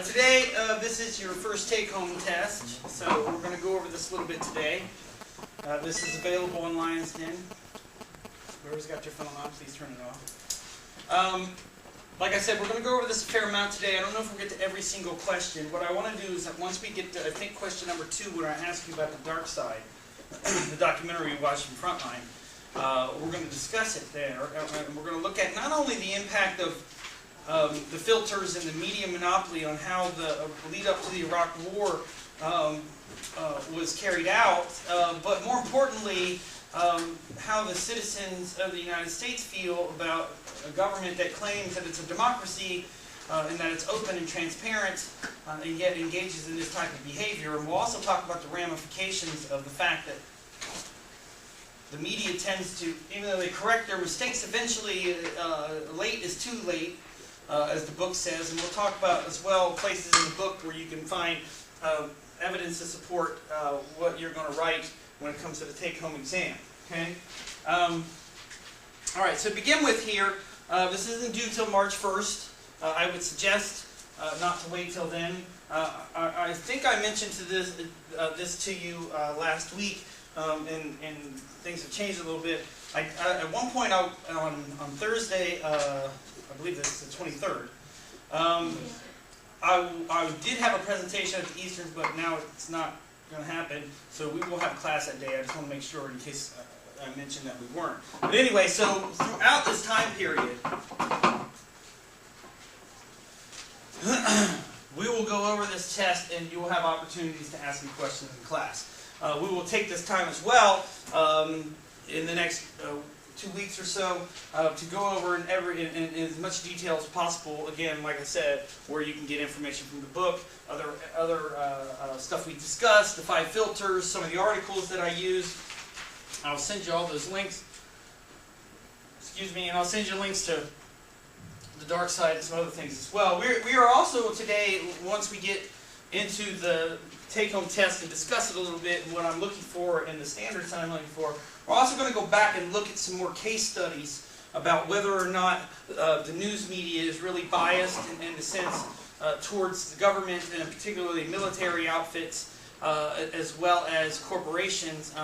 Today, this is your first take-home test, so we're going to go over this a little bit today. This is available on Lion's Den. Whoever's got your phone on, please turn it off. Like I said, we're going to go over this a fair amount today. I don't know if we'll get to every single question. What I want to do is that once we get to, I think, question number 2, when I ask you about the dark side, the documentary you watched from Frontline, we're going to discuss it there. And we're going to look at not only the impact of the filters and the media monopoly on how the lead up to the Iraq War was carried out, but more importantly, how the citizens of the United States feel about a government that claims that it's a democracy and that it's open and transparent and yet engages in this type of behavior. And we'll also talk about the ramifications of the fact that the media tends to, even though they correct their mistakes, eventually late is too late. As the book says, and we'll talk about as well places in the book where you can find evidence to support what you're going to write when it comes to the take-home exam. Okay. All right. So to begin with here, this isn't due till March 1st. I would suggest not to wait till then. I think I mentioned this to you last week, and things have changed a little bit. At one point on Thursday. I believe this is the 23rd. I did have a presentation at the Easterns, but now it's not going to happen. So we will have a class that day. I just want to make sure in case I mentioned that we weren't. But anyway, so throughout this time period, we will go over this test and you will have opportunities to ask me questions in class. We will take this time as well in the next 2 weeks or so to go over in as much detail as possible. Again, like I said, where you can get information from the book, other stuff we discussed, the 5 filters, some of the articles that I use. I'll send you all those links. Excuse me, and I'll send you links to the dark side and some other things as well. We are also today, once we get into the take-home test and discuss it a little bit, and what I'm looking for and the standards that I'm looking for, we're also going to go back and look at some more case studies about whether or not the news media is really biased in a sense towards the government and particularly military outfits as well as corporations.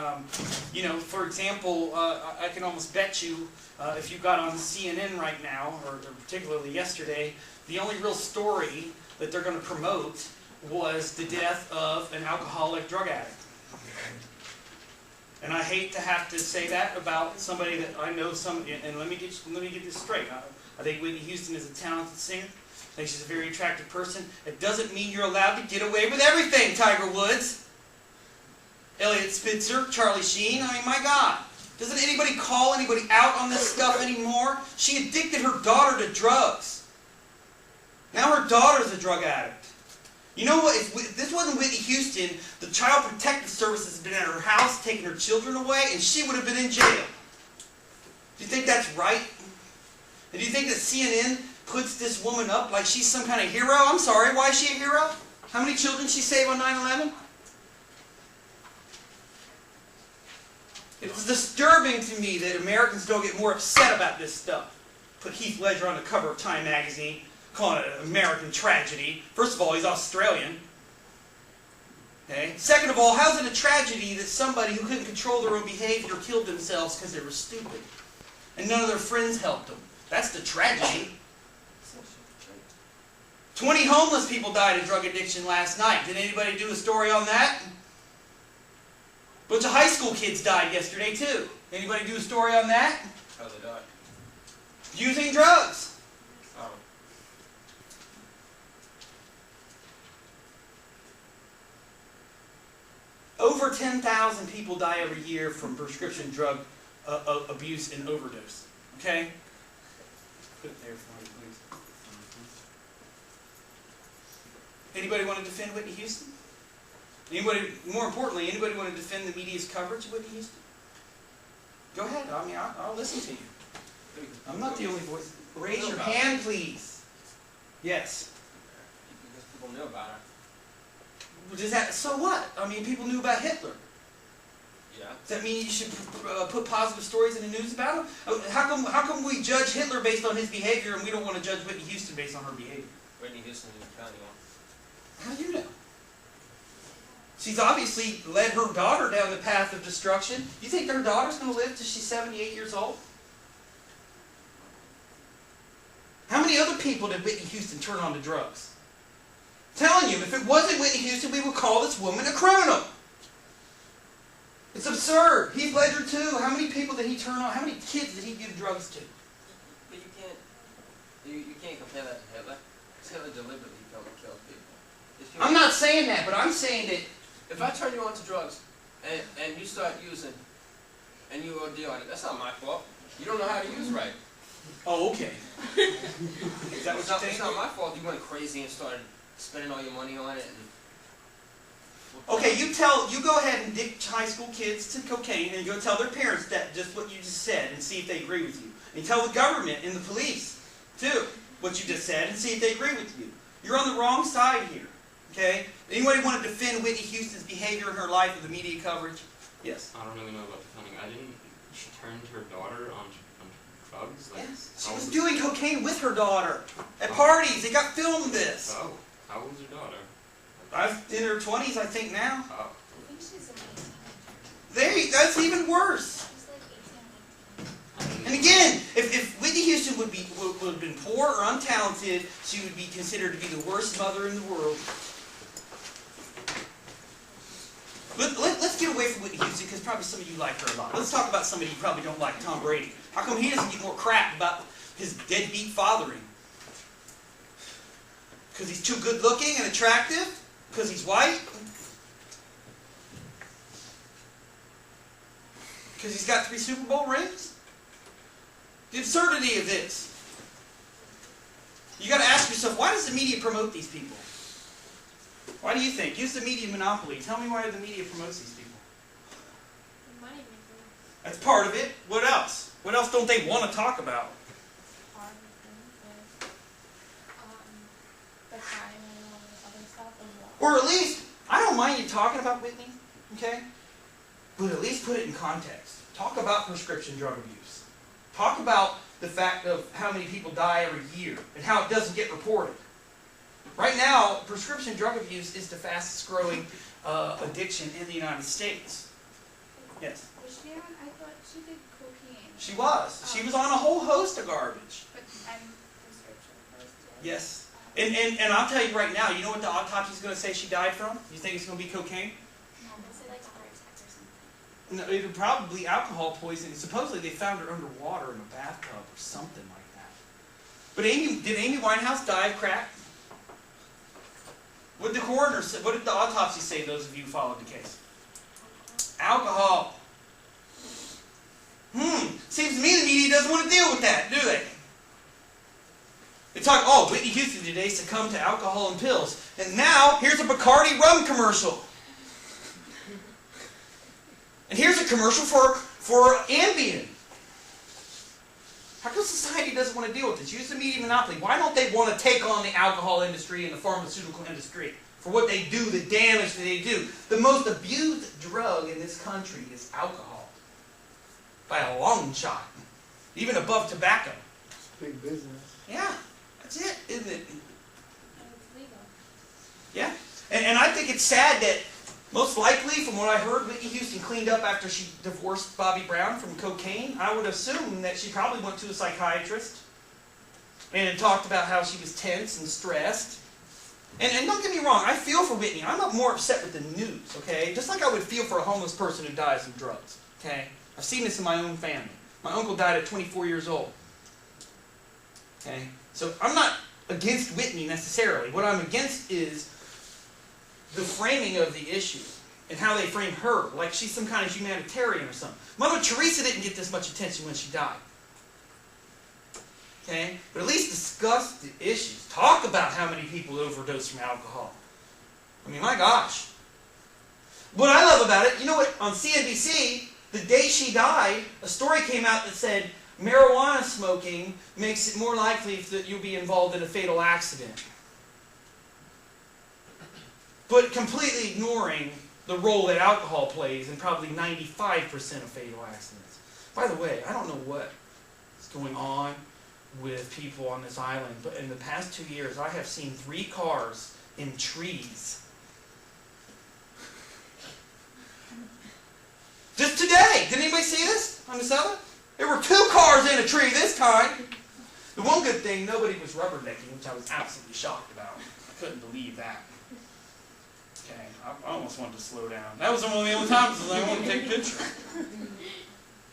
You know, for example, I can almost bet you if you got on CNN right now, or particularly yesterday, the only real story that they're going to promote was the death of an alcoholic drug addict. And I hate to have to say that about somebody that I know. And let me get this straight. I think Whitney Houston is a talented singer. I think she's a very attractive person. It doesn't mean you're allowed to get away with everything, Tiger Woods, Elliot Spitzer, Charlie Sheen. I mean, my God. Doesn't anybody call anybody out on this stuff anymore? She addicted her daughter to drugs. Now her daughter's a drug addict. You know what? If this wasn't Whitney Houston, the Child Protective Services has been at her house taking her children away, and she would have been in jail. Do you think that's right? And do you think that CNN puts this woman up like she's some kind of hero? I'm sorry, why is she a hero? How many children did she save on 9/11? It's disturbing to me that Americans don't get more upset about this stuff. Put Heath Ledger on the cover of Time magazine, calling it an American tragedy. First of all, he's Australian. Okay. Second of all, how's it a tragedy that somebody who couldn't control their own behavior killed themselves because they were stupid and none of their friends helped them? That's the tragedy. 20 homeless people died of drug addiction last night. Did anybody do a story on that? A bunch of high school kids died yesterday too. Anybody do a story on that? How they died? Using drugs. Oh. Over 10,000 people die every year from prescription drug abuse and overdose. Okay? Put it there for me, please. Anybody want to defend Whitney Houston? Anybody, more importantly, anybody want to defend the media's coverage of Whitney Houston? Go ahead. I mean, I'll listen to you. I'm not the only voice. Raise your hand, please. Yes. Because people knew about it. Does that, so what? I mean, people knew about Hitler. Yeah. Does that mean you should put positive stories in the news about him? How come we judge Hitler based on his behavior and we don't want to judge Whitney Houston based on her behavior? Whitney Houston is a county one. How do you know? She's obviously led her daughter down the path of destruction. You think her daughter's going to live till she's 78 years old? How many other people did Whitney Houston turn on to drugs? I'm telling you, if it wasn't Whitney Houston, we would call this woman a criminal. It's absurd. Heath Ledger too. How many people did he turn on? How many kids did he give drugs to? But you can't compare that to Hitler. Because Hitler deliberately killed people. I'm not saying that, but I'm saying that if I turn you on to drugs and you start using and you OD on it, that's not my fault. You don't know how to use right. oh, okay. Is that what you're saying? It's not my fault you went crazy and started spending all your money on it. Okay, you go ahead and ditch high school kids to cocaine and go tell their parents that just what you just said and see if they agree with you. And tell the government and the police too what you just said and see if they agree with you. You're on the wrong side here. Okay? Anybody want to defend Whitney Houston's behavior in her life with the media coverage? Yes. I don't really know about defending. She turned her daughter on drugs? Like, Yes. She was doing cocaine with her daughter at parties. They got filmed this. Oh, how old's her daughter? In her 20s, I think now. Oh. I think she's an 18. That's even worse. She's like 18 or 19. And again, if Whitney Houston would have been poor or untalented, she would be considered to be the worst mother in the world. Let's get away from Whitney Houston because probably some of you like her a lot. Let's talk about somebody you probably don't like, Tom Brady. How come he doesn't get more crap about his deadbeat fathering? Because he's too good looking and attractive? Because he's white? Because he's got 3 Super Bowl rings? The absurdity of this. You got to ask yourself, why does the media promote these people? Why do you think? Use the media monopoly. Tell me why the media promotes these people. Money maker. That's part of it. What else? What else don't they want to talk about? Part of it is the crime and all this other stuff as well. Or at least, I don't mind you talking about Whitney, okay? But at least put it in context. Talk about prescription drug abuse. Talk about the fact of how many people die every year and how it doesn't get reported. Right now, prescription drug abuse is the fastest growing addiction in the United States. Yes? Was she on? I thought she did cocaine. She was. She was on a whole host of garbage. But I'm prescription first. Yes. And I'll tell you right now, you know what the autopsy is going to say she died from? You think it's going to be cocaine? No, they say like heart attack or something. No, it would probably alcohol poisoning. Supposedly they found her underwater in a bathtub or something like that. But did Amy Winehouse die of crack? What did the coroner say? What did the autopsy say, those of you who followed the case? Alcohol. Seems to me the media doesn't want to deal with that, do they? They talk, oh, Whitney Houston today succumbed to alcohol and pills. And now, here's a Bacardi rum commercial. And here's a commercial for Ambien. How come society doesn't want to deal with this? Use the media monopoly. Why don't they want to take on the alcohol industry and the pharmaceutical industry for what they do, the damage that they do? The most abused drug in this country is alcohol. By a long shot. Even above tobacco. It's big business. Yeah, that's it, isn't it? And it's legal. Yeah. And I think it's sad that most likely, from what I heard, Whitney Houston cleaned up after she divorced Bobby Brown from cocaine. I would assume that she probably went to a psychiatrist and talked about how she was tense and stressed. And don't get me wrong, I feel for Whitney. I'm not more upset with the news, okay? Just like I would feel for a homeless person who dies of drugs, okay? I've seen this in my own family. My uncle died at 24 years old. Okay? So I'm not against Whitney necessarily. What I'm against is the framing of the issue and how they frame her, like she's some kind of humanitarian or something. Mother Teresa didn't get this much attention when she died. Okay? But at least discuss the issues. Talk about how many people overdose from alcohol. I mean, my gosh. What I love about it, you know what, on CNBC, the day she died, a story came out that said marijuana smoking makes it more likely that you'll be involved in a fatal accident. But completely ignoring the role that alcohol plays in probably 95% of fatal accidents. By the way, I don't know what is going on with people on this island, but in the past 2 years, I have seen 3 cars in trees. Just today! Did anybody see this on the southern? There were 2 cars in a tree this time. The one good thing, nobody was rubbernecking, which I was absolutely shocked about. I couldn't believe that. Okay, I almost wanted to slow down. That was one of the only times I wanted to take a picture.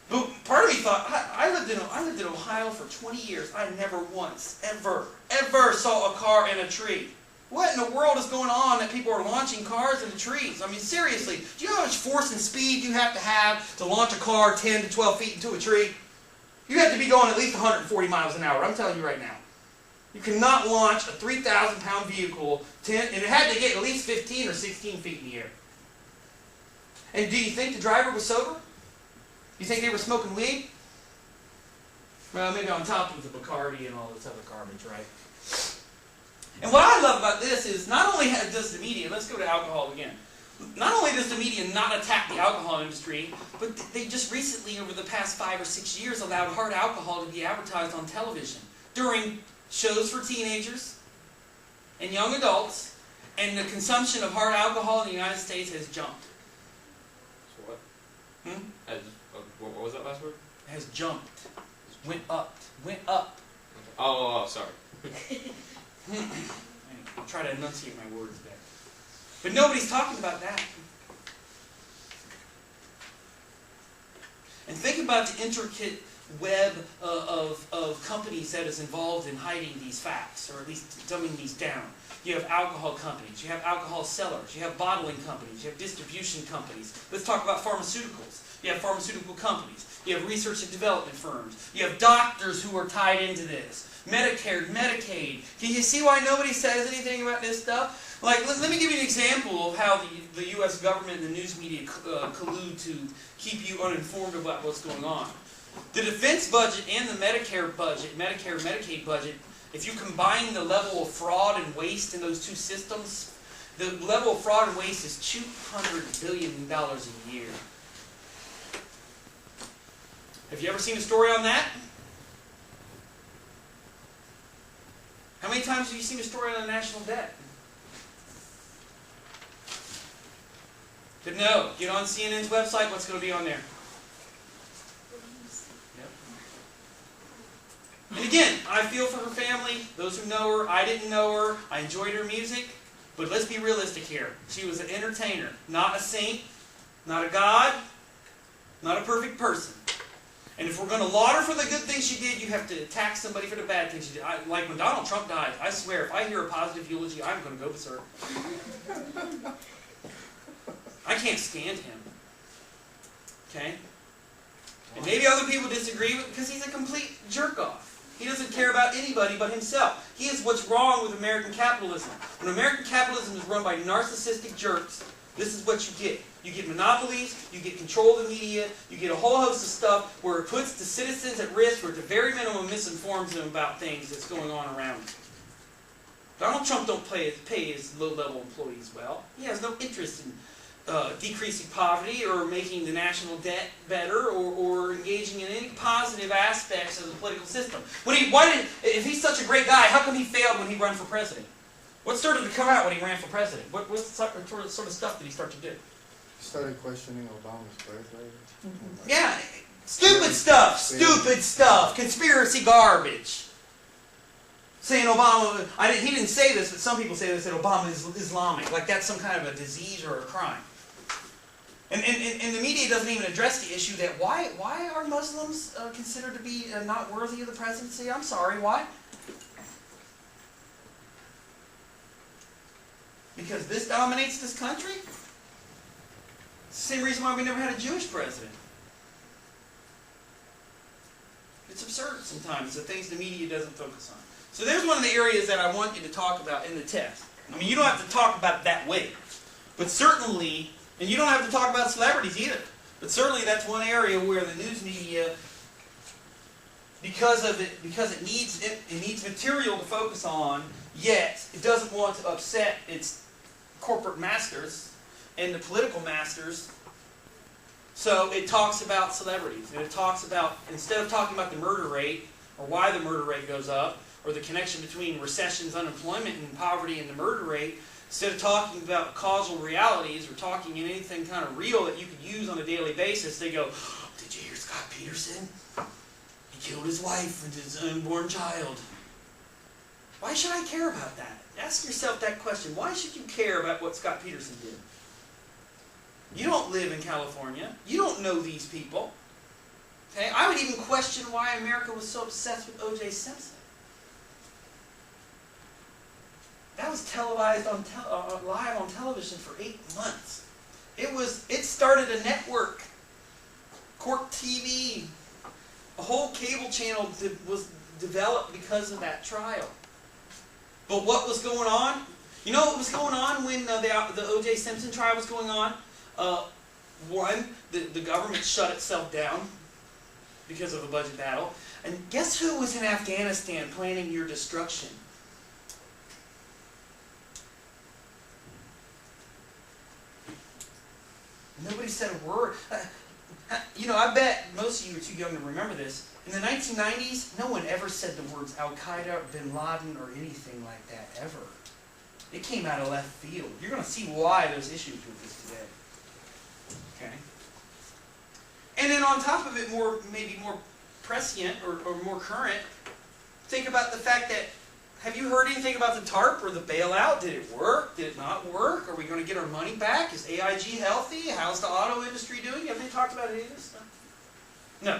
But part of me thought, I lived in Ohio for 20 years. I never once, ever saw a car in a tree. What in the world is going on that people are launching cars into trees? I mean, seriously, do you know how much force and speed you have to launch a car 10 to 12 feet into a tree? You have to be going at least 140 miles an hour, I'm telling you right now. You cannot launch a 3,000-pound vehicle, and it had to get at least 15 or 16 feet in the air. And do you think the driver was sober? You think they were smoking weed? Well, maybe on top of the Bacardi and all this other garbage, right? And what I love about this is not only does the media, let's go to alcohol again, not only does the media not attack the alcohol industry, but they just recently, over the past 5 or 6 years, allowed hard alcohol to be advertised on television during shows for teenagers and young adults, and the consumption of hard alcohol in the United States has jumped. So what? What was that last word? Has jumped. Went up. Went up. Oh, sorry. I'll try to enunciate my words better. But nobody's talking about that. And think about the intricate web of companies that is involved in hiding these facts, or at least dumbing these down. You have alcohol companies, you have alcohol sellers, you have bottling companies, you have distribution companies. Let's talk about pharmaceuticals. You have pharmaceutical companies, you have research and development firms, you have doctors who are tied into this, Medicare, Medicaid. Can you see why nobody says anything about this stuff? Like, let me give you an example of how the U.S. government and the news media collude to keep you uninformed about what's going on. The defense budget and the Medicare budget, Medicare, Medicaid budget, if you combine the level of fraud and waste in those two systems, the level of fraud and waste is $200 billion a year. Have you ever seen a story on that? How many times have you seen a story on the national debt? But no, get on CNN's website, what's going to be on there? Yep. And again, I feel for her family, those who know her. I didn't know her. I enjoyed her music. But let's be realistic here. She was an entertainer, not a saint, not a god, not a perfect person. And if we're going to laud her for the good things she did, you have to attack somebody for the bad things she did. Like when Donald Trump died, I swear, if I hear a positive eulogy, I'm going to go berserk. I can't stand him. Okay? And maybe other people disagree with because he's a complete jerk-off. He doesn't care about anybody but himself. He is what's wrong with American capitalism. When American capitalism is run by narcissistic jerks, this is what you get. You get monopolies, you get control of the media, you get a whole host of stuff where it puts the citizens at risk, or at the very minimum misinforms them about things that's going on around them. Donald Trump don't pay his low-level employees well. He has no interest in decreasing poverty or making the national debt better or engaging in any positive aspects of the political system. If he's such a great guy, how come he failed when he ran for president? What started to come out when he ran for president? What sort of stuff did he start to do? He started questioning Obama's birthday. Yeah, stupid stuff, conspiracy garbage. Saying Obama, he didn't say this, but some people say this, that Obama is Islamic, like that's some kind of a disease or a crime. And the media doesn't even address the issue that why are Muslims considered to be not worthy of the presidency? I'm sorry, why? Because this dominates this country? It's the same reason why we never had a Jewish president. It's absurd sometimes, the things the media doesn't focus on. So there's one of the areas that I want you to talk about in the test. I mean, you don't have to talk about it that way. But certainly, and you don't have to talk about celebrities either. But certainly that's one area where the news media, because it needs material to focus on, yet it doesn't want to upset its corporate masters, and the political masters. So it talks about celebrities, and it talks about, instead of talking about the murder rate, or why the murder rate goes up, or the connection between recessions, unemployment, and poverty and the murder rate, instead of talking about causal realities, or talking in anything kind of real that you could use on a daily basis, they go, did you hear Scott Peterson? He killed his wife and his unborn child. Why should I care about that? Ask yourself that question. Why should you care about what Scott Peterson did? You don't live in California. You don't know these people. Okay? I would even question why America was so obsessed with O.J. Simpson. That was televised on live on television for 8 months. It started a network, Court TV. A whole cable channel was developed because of that trial. But what was going on? You know what was going on when the O.J. Simpson trial was going on? One, the government shut itself down because of a budget battle. And guess who was in Afghanistan planning your destruction? Nobody said a word. You know, I bet most of you are too young to remember this. In the 1990s, no one ever said the words Al-Qaeda, Bin Laden, or anything like that, ever. It came out of left field. You're going to see why there's issues with this today. Okay? And then on top of it, maybe more prescient or more current, think about the fact that, have you heard anything about the TARP or the bailout? Did it work? Did it not work? Are we going to get our money back? Is AIG healthy? How's the auto industry doing? Have they talked about any of this stuff? No.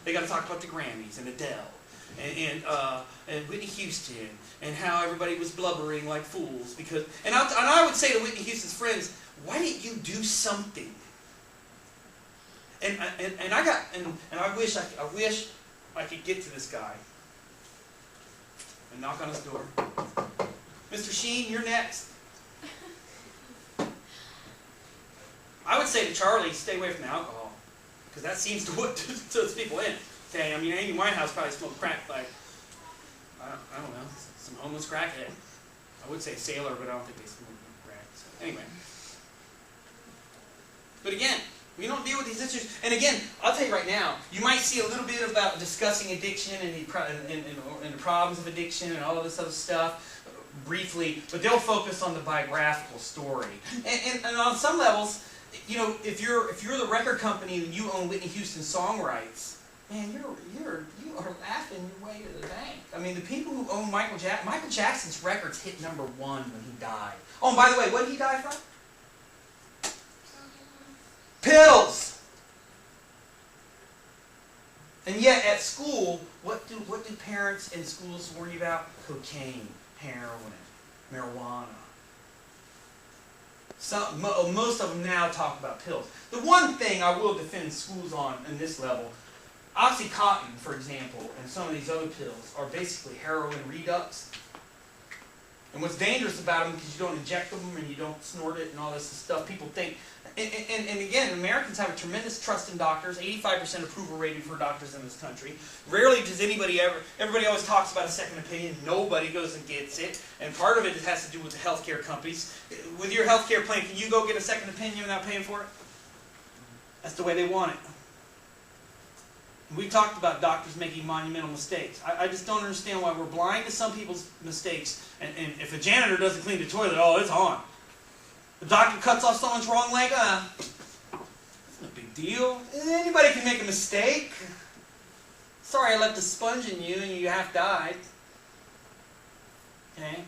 They got to talk about the Grammys and Adele and Whitney Houston and how everybody was blubbering like fools because. And I would say to Whitney Houston's friends, why didn't you do something? And I wish I could get to this guy and knock on his door. Mr. Sheen, you're next. I would say to Charlie, stay away from the alcohol, because that seems to put those people in. Okay, I mean, Amy Winehouse probably smoked crack like, I don't know, some homeless crackhead. I would say sailor, but I don't think they smoke crack. So anyway. But again, we don't deal with these issues. And again, I'll tell you right now, you might see a little bit about discussing addiction and the problems of addiction and all of this other stuff briefly, but they'll focus on the biographical story. And on some levels, you know, if you're the record company and you own Whitney Houston song rights, man, you are laughing your way to the bank. I mean, the people who own Michael Jackson's records hit #1 when he died. Oh, and by the way, what did he die from? Pills! And yet at school, what do parents in schools warn you about? Cocaine, heroin, marijuana. Most of them now talk about pills. The one thing I will defend schools on this level, Oxycontin, for example, and some of these other pills are basically heroin redux. And what's dangerous about them, because you don't inject them and you don't snort it and all this stuff, people think. And again, Americans have a tremendous trust in doctors, 85% approval rating for doctors in this country. Rarely does anybody ever, everybody always talks about a second opinion, nobody goes and gets it. And part of it has to do with the healthcare companies. With your healthcare plan, can you go get a second opinion without paying for it? That's the way they want it. We talked about doctors making monumental mistakes. I just don't understand why we're blind to some people's mistakes. And if a janitor doesn't clean the toilet, oh, it's on. The doctor cuts off someone's wrong leg, it's no big deal. Anybody can make a mistake. Sorry I left a sponge in you and you half died. Okay?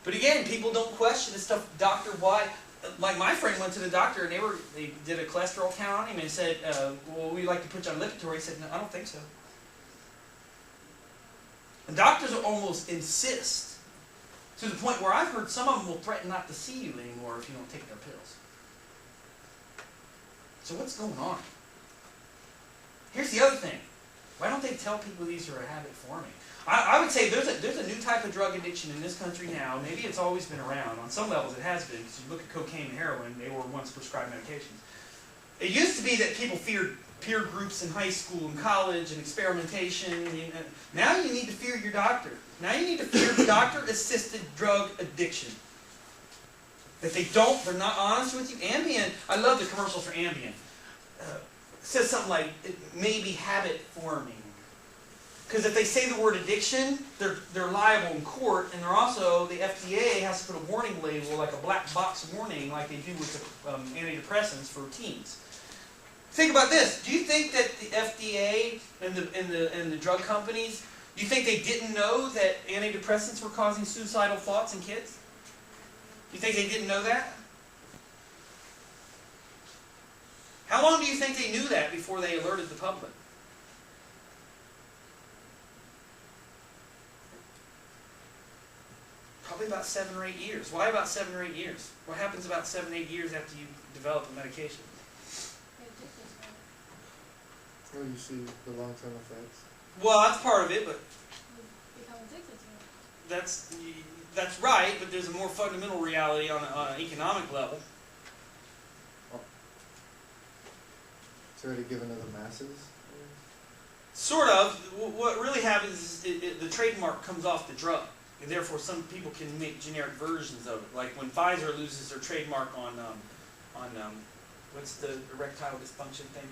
But again, people don't question this stuff. Doctor, why? Like my friend went to the doctor and they did a cholesterol count on him and said, well, we'd like to put you on Lipitor. He said, no, I don't think so. And doctors will almost insist, to the point where I've heard some of them will threaten not to see you anymore if you don't take their pills. So what's going on? Here's the other thing. Why don't they tell people these are a habit forming? I would say there's a new type of drug addiction in this country now. Maybe it's always been around. On some levels it has been, because you look at cocaine and heroin, they were once prescribed medications. It used to be that people feared peer groups in high school and college and experimentation. Now you need to fear your doctor. Now you need to fear doctor-assisted drug addiction. That they're not honest with you. Ambien, I love the commercials for Ambien. It says something like, it may be habit forming. Because if they say the word addiction, they're liable in court, and they're also, the FDA has to put a warning label, like a black box warning, like they do with the antidepressants for teens. Think about this. Do you think that the FDA and the drug companies, do you think they didn't know that antidepressants were causing suicidal thoughts in kids? Do you think they didn't know that? How long do you think they knew that before they alerted the public? Probably about 7 or 8 years. Why about 7 or 8 years? What happens about 7 or 8 years after you develop a medication? Well, you see the long-term effects. Well, that's part of it, but You become addicted to it. that's right. But there's a more fundamental reality on an economic level. It's already given to the masses. Sort of. What really happens is the trademark comes off the drug. And therefore, some people can make generic versions of it. Like when Pfizer loses their trademark on what's the erectile dysfunction thing?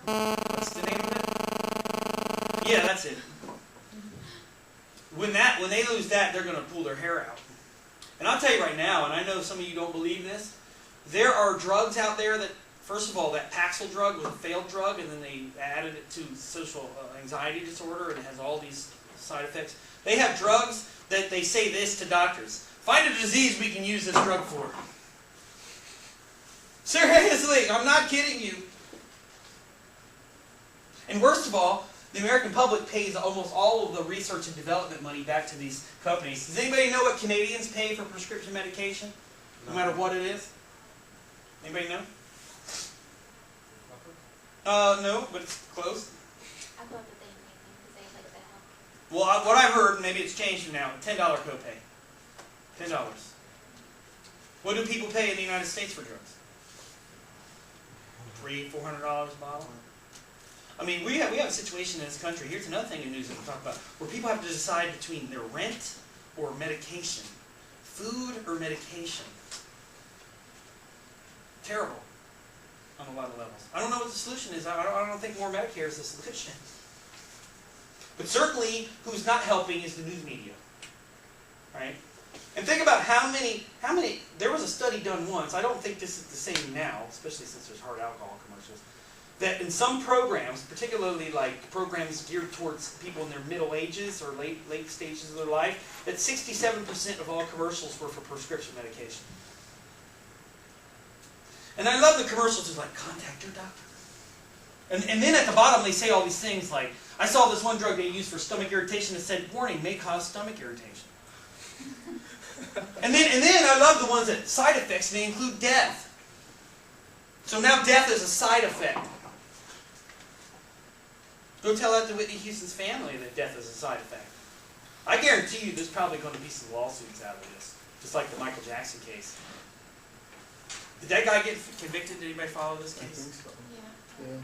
What's the name of it? Yeah, that's it. When they lose that, they're going to pull their hair out. And I'll tell you right now, and I know some of you don't believe this, there are drugs out there that, first of all, that Paxil drug was a failed drug, and then they added it to social anxiety disorder, and it has all these side effects. They have drugs that they say this to doctors. Find a disease we can use this drug for. Seriously, I'm not kidding you. And worst of all, the American public pays almost all of the research and development money back to these companies. Does anybody know what Canadians pay for prescription medication? No matter what it is? Anybody know? No, but it's close. I thought that they made them because they like the help. Well, what I've heard, maybe it's changed now, $10 copay. $10. What do people pay in the United States for drugs? $300, $400 a bottle? I mean, we have a situation in this country, here's another thing in news that we'll talk about, where people have to decide between their rent or medication. Food or medication. Terrible on a lot of levels. I don't know what the solution is. I don't think more Medicare is the solution. But certainly, who's not helping is the news media. Right? And think about how many, there was a study done once, I don't think this is the same now, especially since there's hard alcohol commercials, that in some programs, particularly like programs geared towards people in their middle ages or late stages of their life, that 67% of all commercials were for prescription medication. And I love the commercials, it's like, contact your doctor. And then at the bottom they say all these things like, I saw this one drug they used for stomach irritation that said, warning, may cause stomach irritation. and then I love the ones that side effects, and they include death. So now death is a side effect. Go tell that to Whitney Houston's family that death is a side effect. I guarantee you there's probably going to be some lawsuits out of this. Just like the Michael Jackson case. Did that guy get convicted? Did anybody follow this I case? think so. Yeah. Yeah.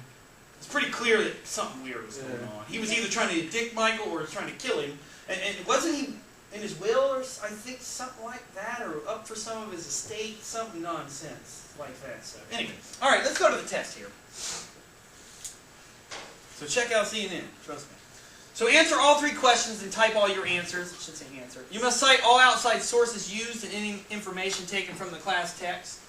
It's pretty clear that something weird was going on. He was either trying to addict Michael or trying to kill him. And wasn't he in his will or I think something like that, or up for some of his estate, some nonsense like that. So anyway, all right, let's go to the test here. So check out CNN, trust me. So answer all 3 questions and type all your answers. I should say answer. You must cite all outside sources used and any information taken from the class text.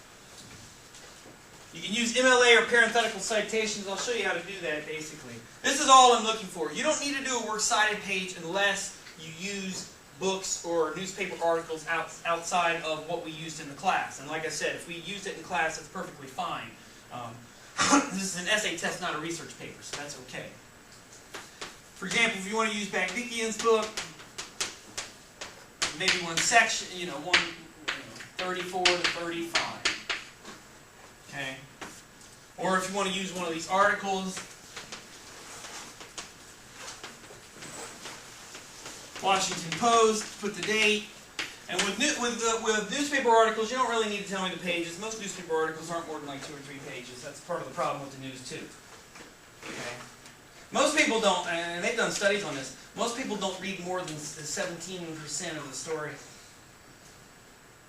You can use MLA or parenthetical citations. I'll show you how to do that basically. This is all I'm looking for. You don't need to do a works cited page unless you use books or newspaper articles outside of what we used in the class. And like I said, if we used it in class, it's perfectly fine. This is an essay test, not a research paper, so that's okay. For example, if you want to use Bagdikian's book, maybe one section, 34 to 35. Okay? Or if you want to use one of these articles, Washington Post, put the date. And with newspaper articles, you don't really need to tell me the pages. Most newspaper articles aren't more than like 2 or 3 pages. That's part of the problem with the news too. Okay? Most people don't, and they've done studies on this, most people don't read more than 17% of the story.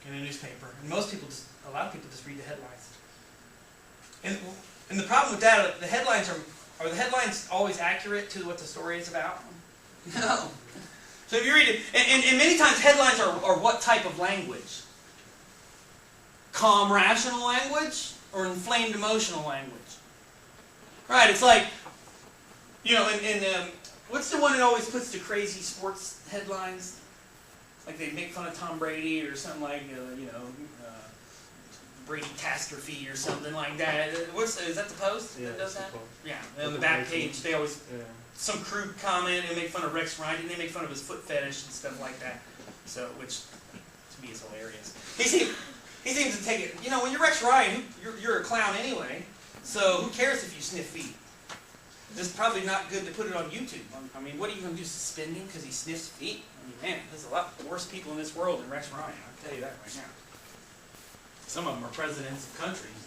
in a newspaper, and a lot of people just read the headlines. And the problem with that, the headlines are the headlines always accurate to what the story is about? No. So if you read it, and many times headlines are what type of language? Calm, rational language, or inflamed emotional language? Right, it's like, you know, what's the one that always puts the crazy sports headlines? Like they make fun of Tom Brady or something like, Brady catastrophe or something like that. Is that the Post that does that? Yeah, on the back page they always, some crude comment and make fun of Rex Ryan, and they make fun of his foot fetish and stuff like that. So, which to me is hilarious. He seems to take it, you know, when you're Rex Ryan, you're a clown anyway, so who cares if you sniff feet? It's probably not good to put it on YouTube. I mean, what are you going to do, suspend him because he sniffs feet? I mean, man, there's a lot worse people in this world than Rex Ryan, I'll tell you that right now. Some of them are presidents of countries.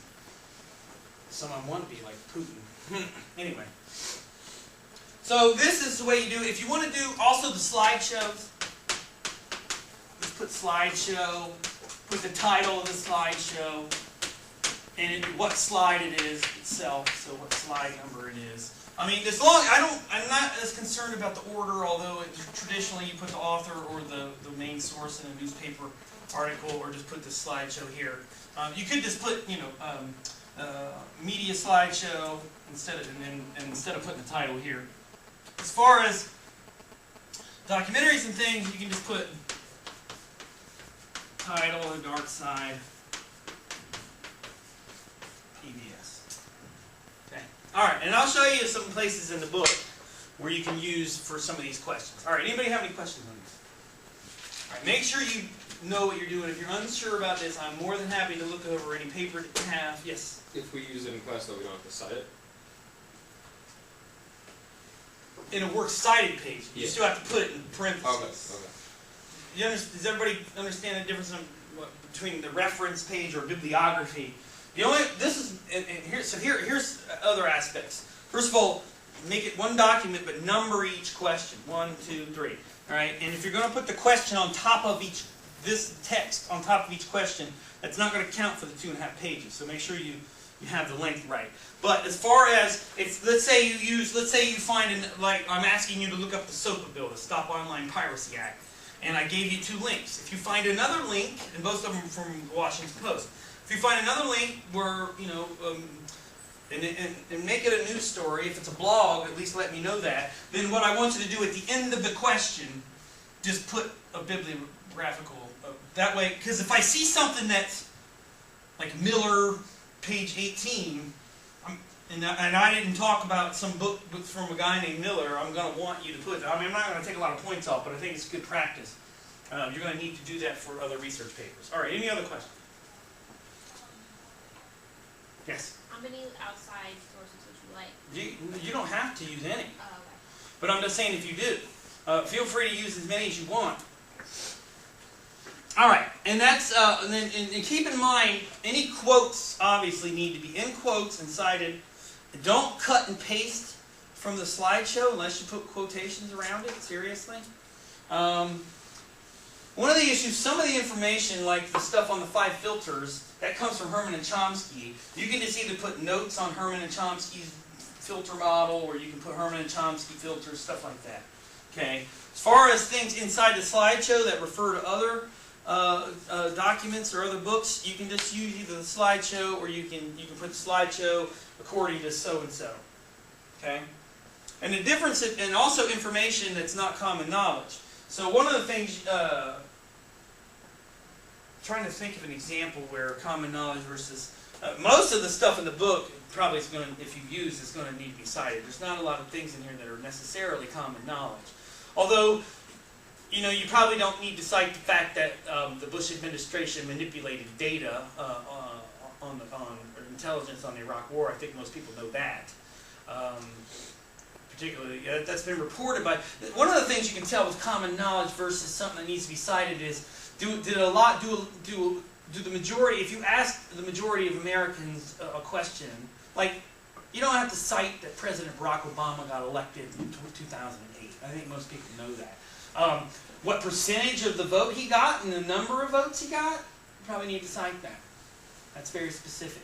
Some of them want to be like Putin. Anyway. So this is the way you do it. If you want to do also the slideshows, just put slideshow, put the title of the slideshow, and what slide it is itself, so what slide number it is. I mean, I'm not as concerned about the order, although traditionally you put the author or the main source in a newspaper article, or just put the slideshow here. You could just put, media slideshow instead of putting the title here. As far as documentaries and things, you can just put title, the dark side, PBS. Okay. All right, and I'll show you some places in the book where you can use for some of these questions. All right, anybody have any questions on this? All right, make sure you know what you're doing. If you're unsure about this, I'm more than happy to look over any paper that you have. Yes? If we use it in class, though, we don't have to cite it? In a works cited page, you still have to put it in parentheses. Okay. Does everybody understand the difference between the reference page or bibliography? Here's other aspects. First of all, make it one document, but number each question. 1, 2, 3. All right. And if you're going to put the question on top of this text on top of each question, that's not going to count for the 2.5 pages. So make sure you have the length right. But as far as let's say you find I'm asking you to look up the SOPA bill, the Stop Online Piracy Act, and I gave you 2 links. If you find another link, and both of them from the Washington Post, if you find another link where and make it a news story, if it's a blog, at least let me know that. Then what I want you to do at the end of the question, just put a bibliographical. That way, because if I see something that's like Miller, page 18, and I didn't talk about some book from a guy named Miller, I'm going to want you to put that. I mean, I'm not going to take a lot of points off, but I think it's good practice. You're going to need to do that for other research papers. All right, any other questions? Yes? How many outside sources would you like? You don't have to use any. Oh, okay. But I'm just saying if you do, feel free to use as many as you want. All right, and that's and keep in mind any quotes obviously need to be in quotes and cited. Don't cut and paste from the slideshow unless you put quotations around it. Seriously. One of the issues, some of the information, like the stuff on the 5 filters, that comes from Herman and Chomsky. You can just either put notes on Herman and Chomsky's filter model, or you can put Herman and Chomsky filters, stuff like that. Okay. As far as things inside the slideshow that refer to other documents or other books, you can just use either the slideshow, or you can put the slideshow according to so and so. Okay. And the difference, and also information that's not common knowledge. So one of the things, trying to think of an example where common knowledge versus most of the stuff in the book probably is going to, if you use, is going to need to be cited. There's not a lot of things in here that are necessarily common knowledge. Although, you probably don't need to cite the fact that the Bush administration manipulated data on intelligence on the Iraq War. I think most people know that. Particularly, that's been reported by. One of the things you can tell with common knowledge versus something that needs to be cited is do the majority. If you ask the majority of Americans a question, like you don't have to cite that President Barack Obama got elected in 2008. I think most people know that. What percentage of the vote he got and the number of votes he got? probably need to cite that. That's very specific.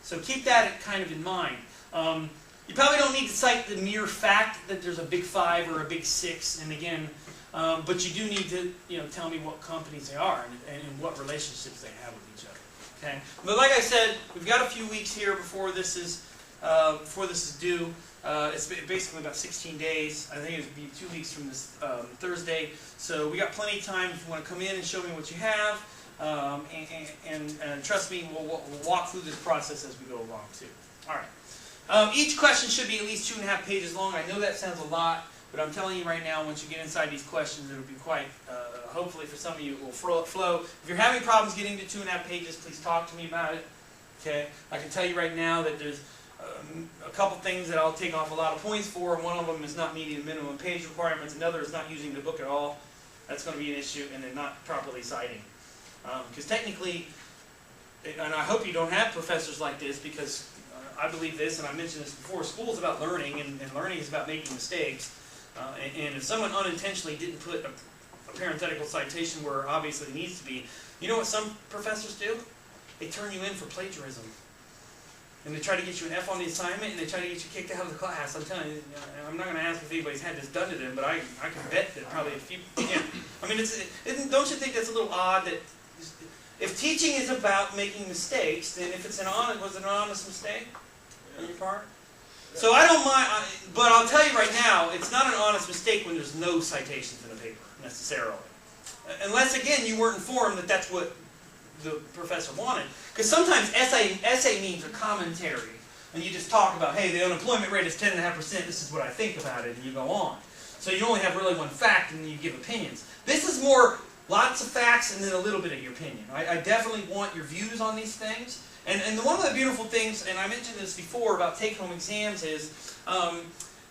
So keep that kind of in mind. You probably don't need to cite the mere fact that there's a big 5 or a big 6, and again, but you do need to, tell me what companies they are and what relationships they have with each other. Okay. But like I said, we've got a few weeks here before this is due. It's basically about 16 days. I think it would be 2 weeks from this Thursday. So we got plenty of time if you want to come in and show me what you have. And trust me, we'll walk through this process as we go along too. All right. Each question should be at least 2.5 pages long. I know that sounds a lot, but I'm telling you right now, once you get inside these questions, it'll be quite, hopefully for some of you, it will flow. If you're having problems getting to 2.5 pages, please talk to me about it. Okay? I can tell you right now that there's a couple things that I'll take off a lot of points for, and one of them is not meeting the minimum page requirements, another is not using the book at all. That's going to be an issue, and then not properly citing. Because technically, and I hope you don't have professors like this, because I believe this, and I mentioned this before, school is about learning, and learning is about making mistakes. And if someone unintentionally didn't put a parenthetical citation where obviously it needs to be, you know what some professors do? They turn you in for plagiarism. And they try to get you an F on the assignment, and they try to get you kicked out of the class. I'm telling you, I'm not going to ask if anybody's had this done to them, but I can bet that probably a few, again, I mean, don't you think that's a little odd that if teaching is about making mistakes, then if it's was it an honest mistake on your part? So I don't mind, but I'll tell you right now, it's not an honest mistake when there's no citations in the paper, necessarily. Unless, again, you weren't informed that that's what the professor wanted. Because sometimes essay means a commentary, and you just talk about, hey, the unemployment rate is 10.5%, this is what I think about it, and you go on. So you only have really one fact, and then you give opinions. This is more lots of facts and then a little bit of your opinion. I definitely want your views on these things. And one of the beautiful things, and I mentioned this before about take-home exams, is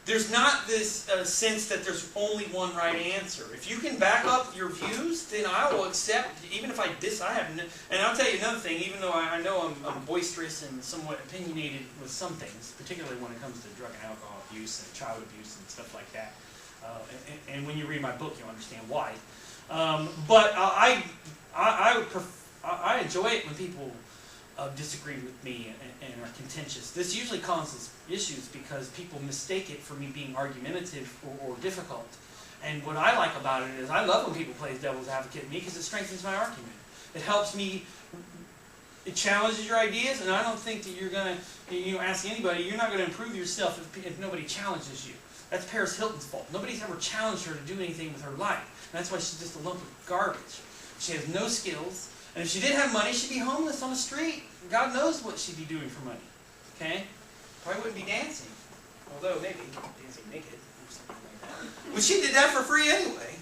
there's not this sense that there's only one right answer. If you can back up your views, then I will accept, even if and I'll tell you another thing, even though I know I'm boisterous and somewhat opinionated with some things, particularly when it comes to drug and alcohol abuse and child abuse and stuff like that. And when you read my book, you'll understand why. But I enjoy it when people disagree with me and are contentious. This usually causes issues because people mistake it for me being argumentative or difficult. And what I like about it is I love when people play devil's advocate with me because it strengthens my argument. It helps me, it challenges your ideas, and I don't think that you're going to, ask anybody, you're not going to improve yourself if nobody challenges you. That's Paris Hilton's fault. Nobody's ever challenged her to do anything with her life. And that's why she's just a lump of garbage. She has no skills. And if she did have money, she'd be homeless on the street. God knows what she'd be doing for money. Okay? Probably wouldn't be dancing. Although maybe dancing naked or something like that. Well, she did that for free anyway.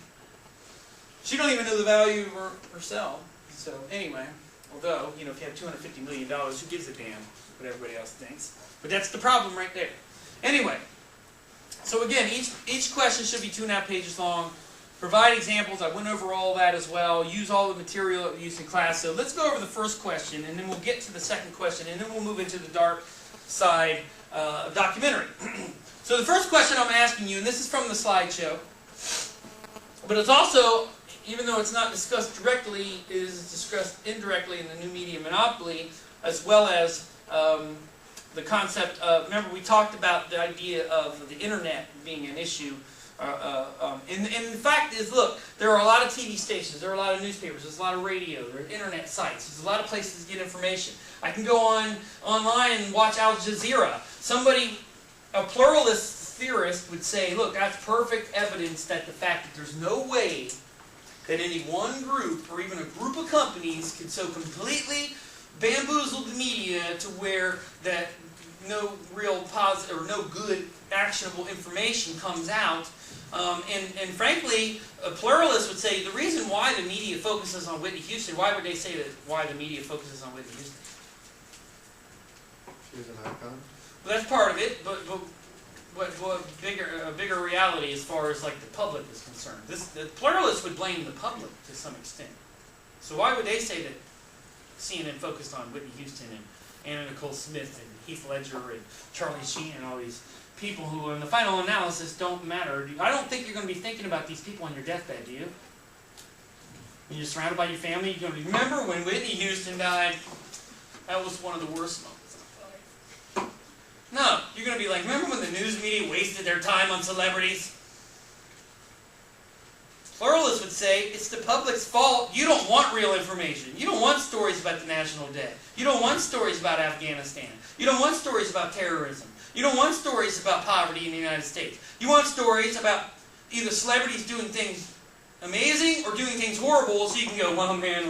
She don't even know the value of herself. So anyway, although, if you have $250 million, who gives a damn what everybody else thinks? But that's the problem right there. Anyway, so again, each question should be 2.5 pages long. Provide examples. I went over all that as well. Use all the material that we used in class. So let's go over the first question, and then we'll get to the second question, and then we'll move into the dark side of documentary. So the first question I'm asking you, and this is from the slideshow, but it's also, even though it's not discussed directly, it is discussed indirectly in the new media monopoly, as well as the concept of, remember we talked about the idea of the internet being an issue. And the fact is, look, there are a lot of TV stations, there are a lot of newspapers, there's a lot of radio, there are internet sites, there's a lot of places to get information. I can go online and watch Al Jazeera. A pluralist theorist would say, look, that's perfect evidence that the fact that there's no way that any one group or even a group of companies can so completely bamboozle the media to where that no real positive or no good actionable information comes out. And frankly, a pluralist would say the reason why the media focuses on Whitney Houston, why would they say that why the media focuses on Whitney Houston? She's an icon. Well, that's part of it, but a bigger reality as far as like the public is concerned. The pluralists would blame the public to some extent. So why would they say that CNN focused on Whitney Houston and Anna Nicole Smith and Heath Ledger and Charlie Sheen and all these people who in the final analysis don't matter? I don't think you're going to be thinking about these people on your deathbed, do you? When you're surrounded by your family, you're going to remember when Whitney Houston died. That was one of the worst moments of my life. No, you're going to be like, remember when the news media wasted their time on celebrities? Pluralists would say, it's the public's fault. You don't want real information. You don't want stories about the national debt. You don't want stories about Afghanistan. You don't want stories about terrorism. You don't want stories about poverty in the United States. You want stories about either celebrities doing things amazing or doing things horrible, so you can go, well, man,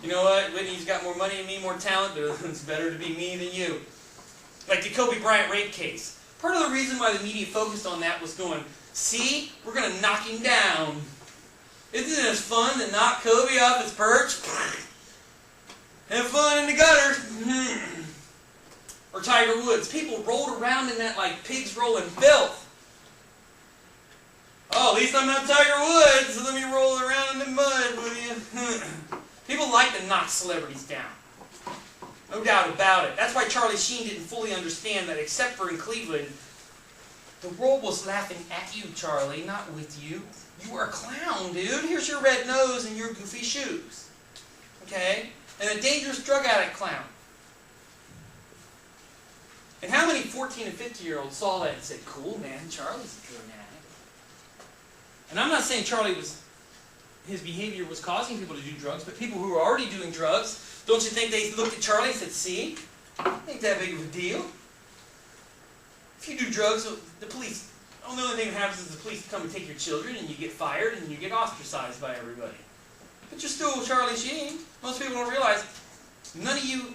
you know what? Whitney's got more money than me, more talent, but it's better to be me than you. Like the Kobe Bryant rape case. Part of the reason why the media focused on that was going, see, we're going to knock him down. Isn't it as fun to knock Kobe off his perch? Have fun in the gutter. Or Tiger Woods. People rolled around in that like pigs roll in filth. Oh, at least I'm not Tiger Woods, so let me roll around in the mud with you. People like to knock celebrities down. No doubt about it. That's why Charlie Sheen didn't fully understand that, except for in Cleveland, the world was laughing at you, Charlie, not with you. You were a clown, dude. Here's your red nose and your goofy shoes. Okay? And a dangerous drug addict clown. And how many 14 and 15-year-olds saw that and said, cool, man, Charlie's a drug addict. And I'm not saying his behavior was causing people to do drugs, but people who were already doing drugs, don't you think they looked at Charlie and said, see, ain't that big of a deal. If you do drugs, the police, the only thing that happens is the police come and take your children and you get fired and you get ostracized by everybody. But you're still Charlie Sheen. Most people don't realize, none of you,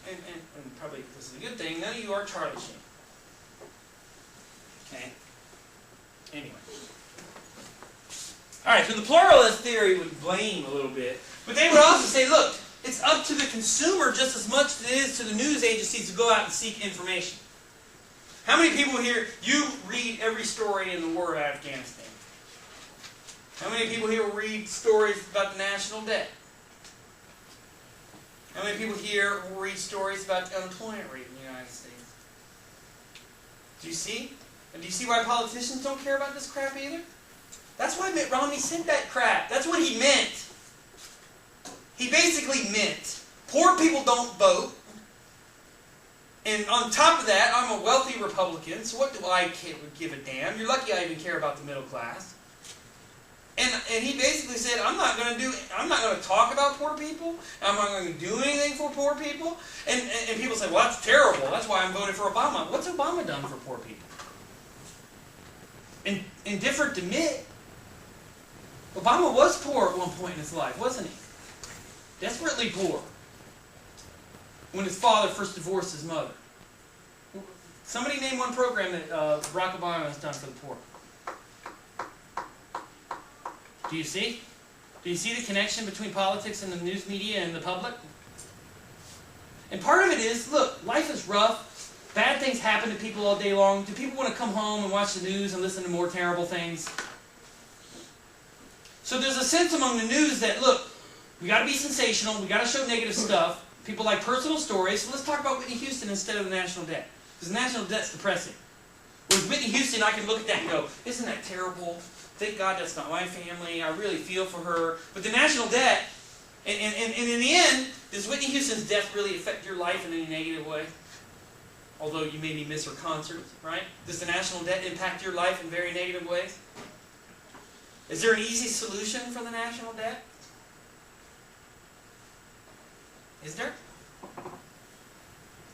and probably this is a good thing, none of you are Charlie Sheen. Okay? Anyway. Alright, so the pluralist theory would blame a little bit, but they would also say, look, it's up to the consumer just as much as it is to the news agencies to go out and seek information. How many people here, you read every story in the war of Afghanistan? How many people here read stories about the national debt? How many people here will read stories about the unemployment rate in the United States? Do you see? And do you see why politicians don't care about this crap either? That's why Mitt Romney sent that crap. That's what he meant. He basically meant poor people don't vote. And on top of that, I'm a wealthy Republican, so what do I give a damn? You're lucky I even care about the middle class. And he basically said, I'm not going to talk about poor people. I'm not going to do anything for poor people. And people say, well, that's terrible. That's why I'm voting for Obama. What's Obama done for poor people? And different to Mitt, Obama was poor at one point in his life, wasn't he? Desperately poor. When his father first divorced his mother. Somebody name one program that Barack Obama has done for the poor. Do you see? Do you see the connection between politics and the news media and the public? And part of it is, look, life is rough. Bad things happen to people all day long. Do people want to come home and watch the news and listen to more terrible things? So there's a sense among the news that, look, we got to be sensational. We got to show negative stuff. People like personal stories. So let's talk about Whitney Houston instead of the national debt. Because the national debt's depressing. With Whitney Houston, I can look at that and go, isn't that terrible? Thank God that's not my family. I really feel for her. But the national debt, and in the end, does Whitney Houston's death really affect your life in any negative way? Although you maybe miss her concerts, right? Does the national debt impact your life in very negative ways? Is there an easy solution for the national debt? Is there?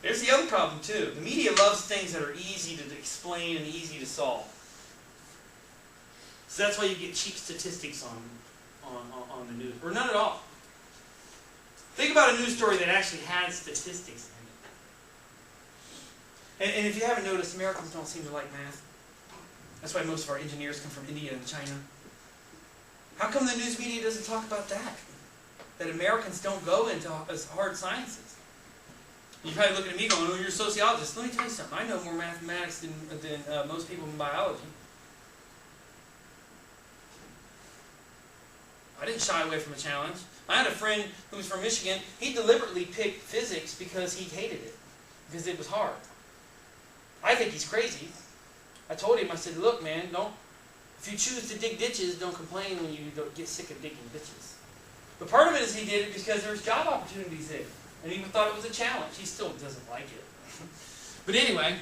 There's the other problem too. The media loves things that are easy to explain and easy to solve. So that's why you get cheap statistics on the news. Or none at all. Think about a news story that actually has statistics in it. And if you haven't noticed, Americans don't seem to like math. That's why most of our engineers come from India and China. How come the news media doesn't talk about that? That Americans don't go into hard sciences. You're probably looking at me going, oh, you're a sociologist. Let me tell you something. I know more mathematics than most people in biology. I didn't shy away from a challenge. I had a friend who was from Michigan. He deliberately picked physics because he hated it. Because it was hard. I think he's crazy. I told him, I said, look, man, if you choose to dig ditches, don't complain when you get sick of digging ditches. But part of it is he did it because there's job opportunities there. And he thought it was a challenge. He still doesn't like it. But anyway,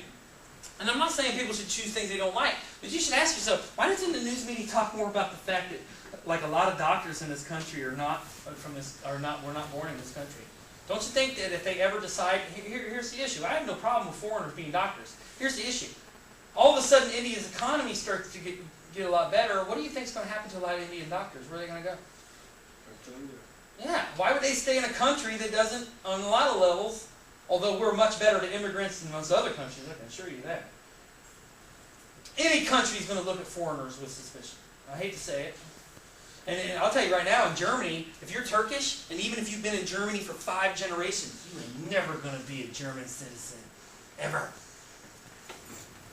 and I'm not saying people should choose things they don't like, but you should ask yourself, why doesn't the news media talk more about the fact that, like, a lot of doctors in this country are not from this, we're not born in this country? Don't you think that if they ever decide, here's the issue. I have no problem with foreigners being doctors. Here's the issue. All of a sudden, India's economy starts to get a lot better. What do you think is going to happen to a lot of Indian doctors? Where are they going to go? Yeah. Why would they stay in a country that doesn't, on a lot of levels, although we're much better to immigrants than most other countries, I can assure you that. Any country is going to look at foreigners with suspicion. I hate to say it. And I'll tell you right now, in Germany, if you're Turkish, and even if you've been in Germany for 5 generations, you are never going to be a German citizen. Ever.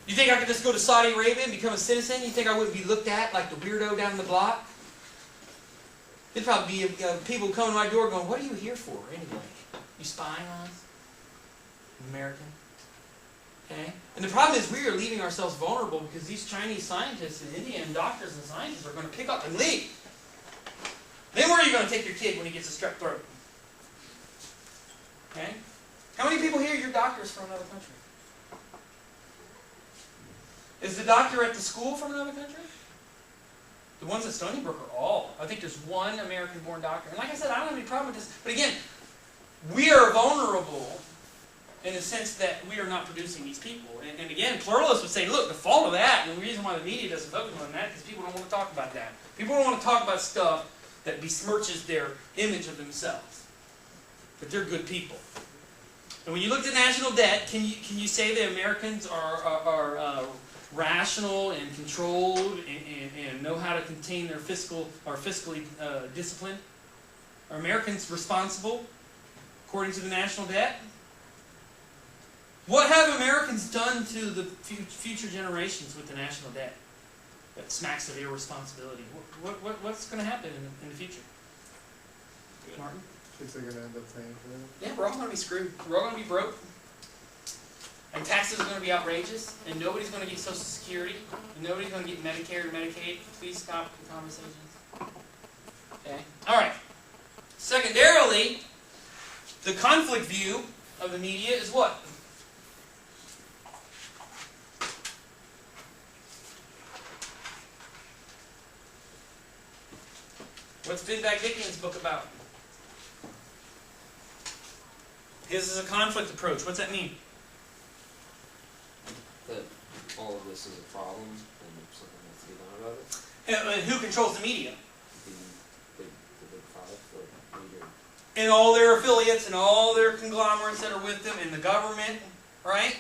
You think I could just go to Saudi Arabia and become a citizen? You think I wouldn't be looked at like the weirdo down the block? There'd probably be people coming to my door going, what are you here for anyway? You spying on us? American? Okay? And the problem is we are leaving ourselves vulnerable because these Chinese scientists and Indian doctors and scientists are going to pick up and leave. Then where are you going to take your kid when he gets a strep throat? Okay? How many people here, you're doctors from another country? Is the doctor at the school from another country? The ones at Stony Brook are all. I think there's one American-born doctor. And like I said, I don't have any problem with this. But again, we are vulnerable in the sense that we are not producing these people. And again, pluralists would say, look, the fault of that, and the reason why the media doesn't focus on that is because people don't want to talk about that. People don't want to talk about stuff that besmirches their image of themselves. But they're good people. And when you look at national debt, can you say that Americans are rational and controlled and know how to contain their fiscally disciplined? Are Americans responsible according to the national debt? What have Americans done to the future generations with the national debt that smacks of irresponsibility? What's going to happen in the future? Martin? Kids are going to end up paying for it. Yeah, we're all going to be screwed. We're all going to be broke. And taxes are going to be outrageous. And nobody's going to get Social Security. And nobody's going to get Medicare or Medicaid. Please stop the conversations. Okay? All right. Secondarily, the conflict view of the media is what? What's Finback Dickens' book about? His is a conflict approach. What's that mean? That all of this is a problem and something has to be done about it. And who controls the media? The big five, the media. And all their affiliates and all their conglomerates that are with them and the government, right?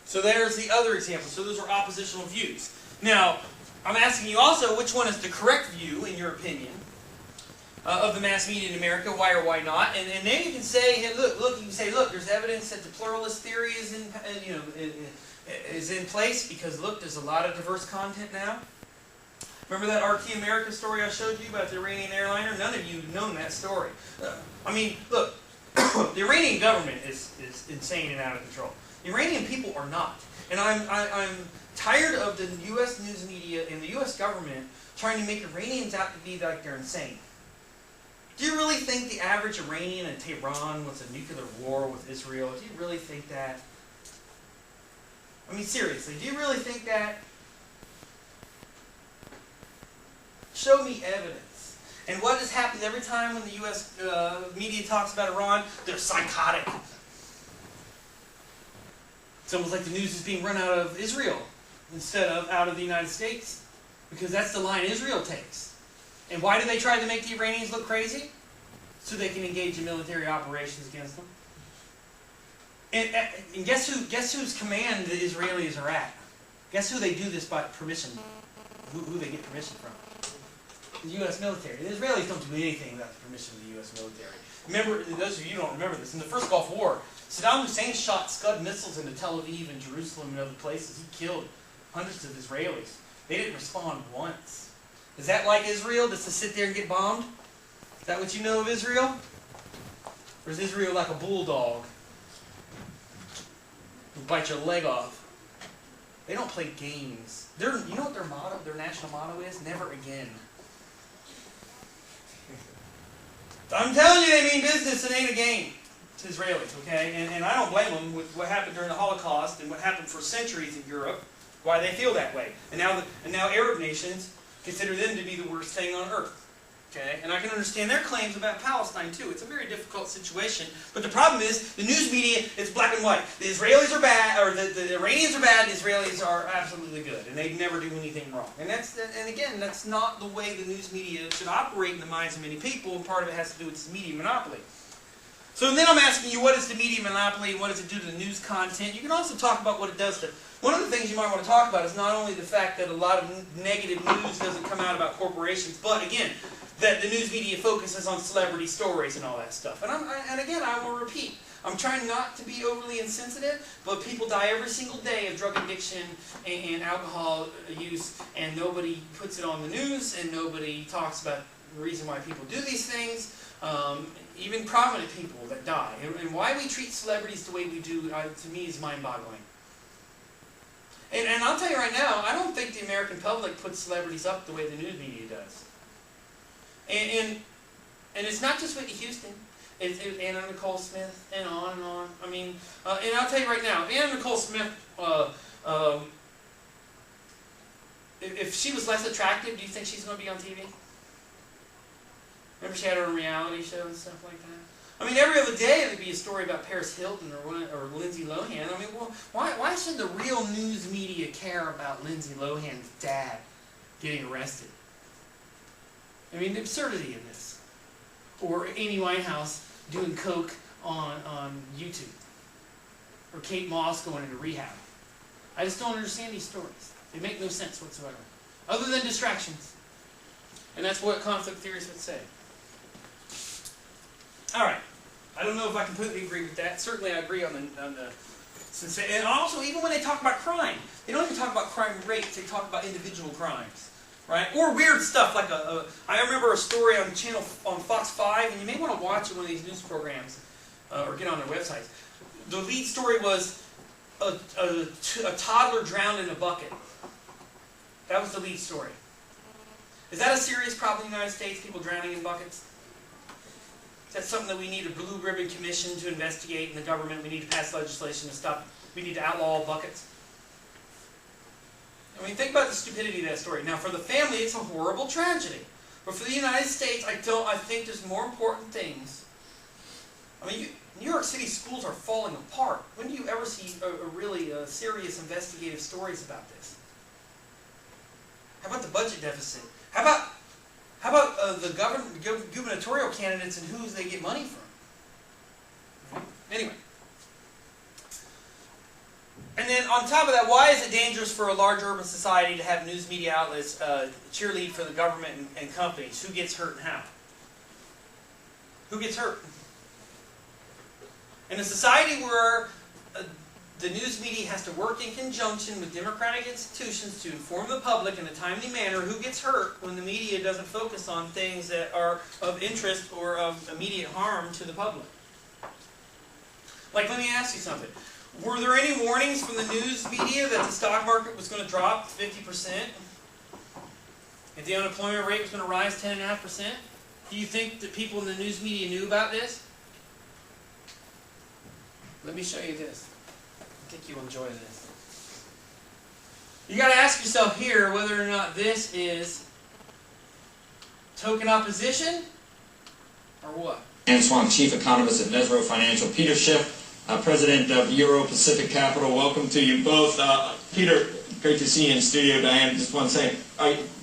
So there's the other example. So those are oppositional views. Now, I'm asking you also, which one is the correct view, in your opinion, of the mass media in America? Why or why not? And then you can say, hey, look. You can say, look, there's evidence that the pluralist theory is in place because look, there's a lot of diverse content now. Remember that RT America story I showed you about the Iranian airliner? None of you have known that story. I mean, look, the Iranian government is insane and out of control. The Iranian people are not. And I'm tired of the U.S. news media and the U.S. government trying to make Iranians out to be like they're insane. Do you really think the average Iranian in Tehran wants a nuclear war with Israel? Do you really think that? I mean, seriously, do you really think that? Show me evidence. And what has happened every time when the U.S. Media talks about Iran? They're psychotic. It's almost like the news is being run out of Israel instead of out of the United States. Because that's the line Israel takes. And why do they try to make the Iranians look crazy? So they can engage in military operations against them. And guess whose command the Israelis are at? Guess who they do this by permission? Who they get permission from? The U.S. military. The Israelis don't do anything without the permission of the U.S. military. Remember, those of you who don't remember this, in the first Gulf War, Saddam Hussein shot Scud missiles into Tel Aviv and Jerusalem and other places. He killed hundreds of Israelis. They didn't respond once. Is that like Israel, just to sit there and get bombed? Is that what you know of Israel? Or is Israel like a bulldog who bite your leg off? They don't play games. You know what their motto, their national motto is? Never again. I'm telling you, they mean business. It ain't a game to Israelis, okay? And I don't blame them with what happened during the Holocaust and what happened for centuries in Europe, why they feel that way. And now Arab nations consider them to be the worst thing on earth. Okay? And I can understand their claims about Palestine too. It's a very difficult situation. But the problem is, the news media is black and white. The Israelis are bad, or the Iranians are bad, and the Israelis are absolutely good. And they never do anything wrong. And again, that's not the way the news media should operate in the minds of many people, and part of it has to do with this media monopoly. So then I'm asking you, what is the media monopoly? What does it do to the news content? You can also talk about what it does to... One of the things you might want to talk about is not only the fact that a lot of negative news doesn't come out about corporations, but again, that the news media focuses on celebrity stories and all that stuff. And again, I will repeat, I'm trying not to be overly insensitive, but people die every single day of drug addiction and alcohol use, and nobody puts it on the news, and nobody talks about the reason why people do these things. Even prominent people that die. And why we treat celebrities the way we do, to me, is mind-boggling. And I'll tell you right now, I don't think the American public puts celebrities up the way the news media does. And it's not just Whitney Houston. It's Anna Nicole Smith, and on and on. I mean, and I'll tell you right now, Anna Nicole Smith, if she was less attractive, do you think she's going to be on TV? Remember she had her own reality show and stuff like that? I mean, every other day there'd be a story about Paris Hilton or Lindsay Lohan. I mean, well, why should the real news media care about Lindsay Lohan's dad getting arrested? I mean, the absurdity in this. Or Amy Winehouse doing coke on YouTube. Or Kate Moss going into rehab. I just don't understand these stories. They make no sense whatsoever. Other than distractions. And that's what conflict theorists would say. All right. I don't know if I completely agree with that. Certainly I agree on the and also, even when they talk about crime, they don't even talk about crime rates. They talk about individual crimes, right? Or weird stuff like I remember a story on Fox 5, and you may want to watch it one of these news programs or get on their websites. The lead story was a toddler drowned in a bucket. That was the lead story. Is that a serious problem in the United States? People drowning in buckets? Is that something that we need a blue ribbon commission to investigate in the government? We need to pass legislation to stop. We need to outlaw all buckets. I mean, think about the stupidity of that story. Now, for the family, it's a horrible tragedy. But for the United States, I think there's more important things. I mean, New York City schools are falling apart. When do you ever see a really serious investigative stories about this? How about the budget deficit? How about the gubernatorial candidates and who they get money from? Anyway. And then on top of that, why is it dangerous for a large urban society to have news media outlets cheerlead for the government and companies? Who gets hurt and how? Who gets hurt? In a society where the news media has to work in conjunction with democratic institutions to inform the public in a timely manner, who gets hurt when the media doesn't focus on things that are of interest or of immediate harm to the public? Like, let me ask you something. Were there any warnings from the news media that the stock market was going to drop 50%? If the unemployment rate was going to rise 10.5%? Do you think that people in the news media knew about this? Let me show you this. I think you'll enjoy this. You got to ask yourself here whether or not this is token opposition or what? Antoine, Chief Economist at Nesro Financial. Peter Schiff, President of Euro Pacific Capital. Welcome to you both. Peter, great to see you in studio. Diane, just want to say,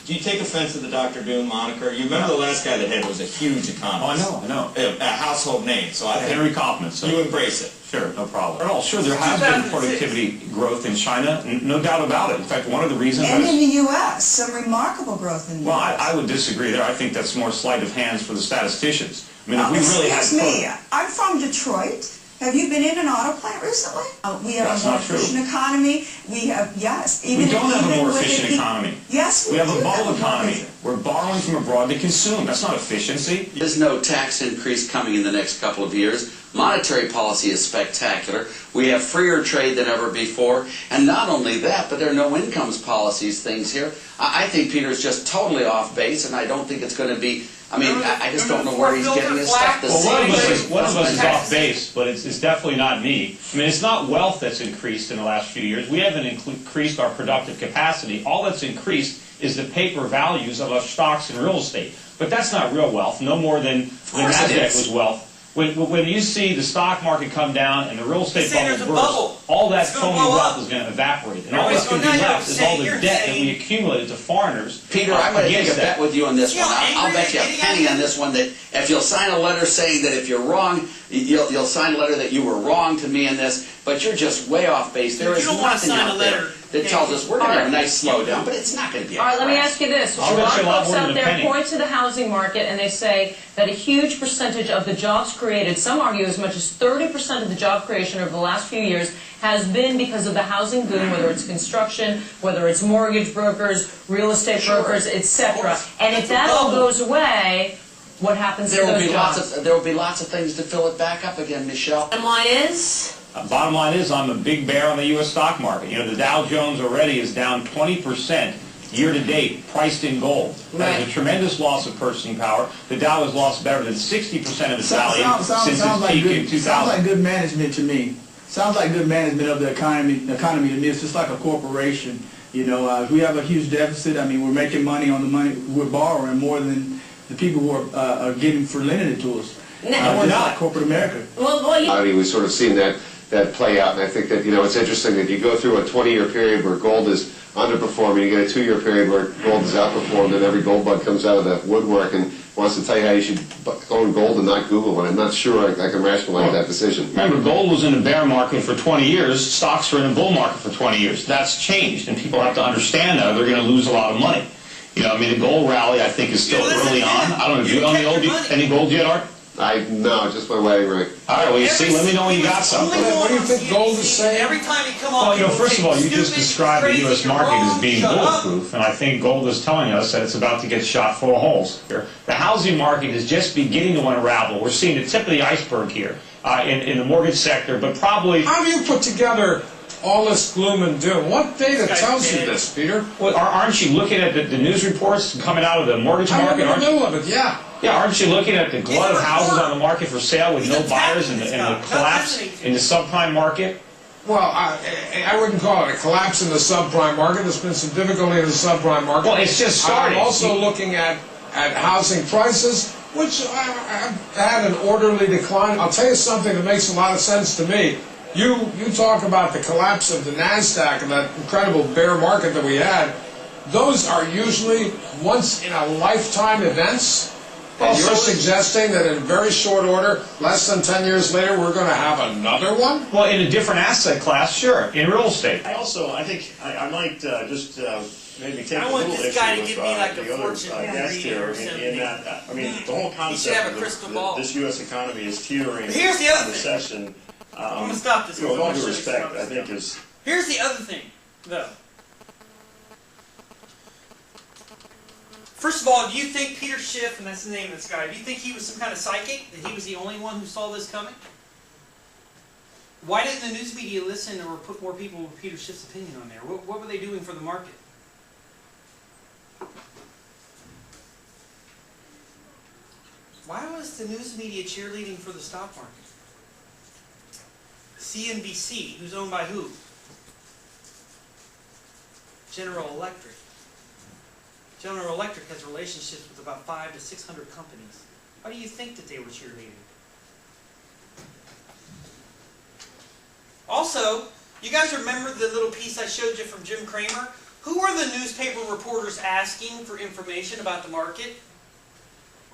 do you take offense to the Dr. Doom moniker? You remember the last guy that had was a huge economist. Oh, I know. A household name. So I think Henry Kaufman. So you embrace it. Sure, no problem. At all. Sure, there has been productivity growth in China, no doubt about it. In fact, one of the reasons... And in the U.S., some remarkable growth in the U.S. Well, I would disagree there. I think that's more sleight of hands for the statisticians. I mean, if we really had... Excuse me, I'm from Detroit. Have you been in an auto plant recently? We have That's a more not true. efficient economy. We have, yes. We don't have a more efficient economy. Yes, we have a do bubble economy. We're borrowing from abroad to consume. That's not efficiency. There's no tax increase coming in the next couple of years. Monetary policy is spectacular. We have freer trade than ever before. And not only that, but there are no incomes policies things here. I think Peter's just totally off base, and I don't think it's going to be I mean, I just don't know where he's getting his stuff. Well, one of us is off base, but it's definitely not me. I mean, it's not wealth that's increased in the last few years. We haven't increased our productive capacity. All that's increased is the paper values of our stocks and real estate. But that's not real wealth, no more than NASDAQ was wealth. When you see the stock market come down and the real estate bubble burst, all that phony wealth is going to evaporate. And all that's going to be left is all the debt that we accumulated to foreigners. Peter, I'm going to take a bet with you on this one. I'll bet you a penny on this one that if you'll sign a letter saying that if you're wrong, you'll sign a letter that you were wrong to me in this, but you're just way off base. There is nothing out there that tells us we're going to have a nice slowdown, but it's not going to be a crash. All right, let me ask you this. A lot of folks out there point to the housing market and they say that a huge percentage of the jobs created, some argue as much as 30% of the job creation over the last few years, has been because of the housing boom, whether it's construction, whether it's mortgage brokers, real estate brokers, etc. And if that all goes away, what happens to those jobs? There will be lots of things to fill it back up again, Michelle. Bottom line is? Bottom line is I'm a big bear on the U.S. stock market. You know, the Dow Jones already is down 20% year-to-date, priced in gold. That is a tremendous loss of purchasing power. The Dow has lost better than 60% of its value since its peak in 2000. Sounds like good management to me. Sounds like good management of the economy to me. It's just like a corporation. You know, we have a huge deficit. I mean, we're making money on the money we're borrowing more than the people who are getting for lending it to us. No, we're not. Like corporate America. I mean, we've sort of seen that play out, and I think that, you know, it's interesting that you go through a 20-year period where gold is underperforming, you get a 2-year period where gold is outperformed, and every gold bug comes out of the woodwork and wants to tell you how you should own gold and not Google, and I'm not sure I can rationalize that decision. Remember, gold was in a bear market for 20 years, stocks were in a bull market for 20 years. That's changed, and people have to understand that, or they're going to lose a lot of money. You know, I mean, the gold rally, I think, is still early on. I don't know, do you own any gold yet, Art? No, just my wedding ring. All right, well, you see, let me know when you got something. What do you think gold is saying? Every time you come on, well, you know, first of all, you just described the U.S. market as being bulletproof, and I think gold is telling us that it's about to get shot full of holes here. The housing market is just beginning to unravel. We're seeing the tip of the iceberg here in the mortgage sector, but probably... How do you put together all this gloom and doom? What data tells you this, Peter? Well, aren't you looking at the news reports coming out of the mortgage market? I'm in the middle of it, yeah. Yeah, aren't you looking at the glut of houses on the market for sale with no buyers and the collapse in the subprime market? Well, I wouldn't call it a collapse in the subprime market. There's been some difficulty in the subprime market. Well, it's just starting. I'm also looking at housing prices, which have had an orderly decline. I'll tell you something that makes a lot of sense to me. You talk about the collapse of the NASDAQ and that incredible bear market that we had. Those are usually once-in-a-lifetime events. And you're suggesting that in very short order, less than 10 years later, we're going to have another one? Well, in a different asset class, sure, in real estate. I think I might just maybe take a little issue with the other guest here in that, I mean, the whole concept of this U.S. economy is teetering on recession. I'm going to stop this. With all due respect, I think is... Here's the other thing, though. First of all, do you think Peter Schiff, and that's the name of this guy, do you think he was some kind of psychic? That he was the only one who saw this coming? Why didn't the news media listen or put more people with Peter Schiff's opinion on there? What were they doing for the market? Why was the news media cheerleading for the stock market? CNBC, who's owned by who? General Electric. General Electric has relationships with about 500 to 600 companies. Why do you think that they were cheerleading? Also, you guys remember the little piece I showed you from Jim Cramer? Who are the newspaper reporters asking for information about the market?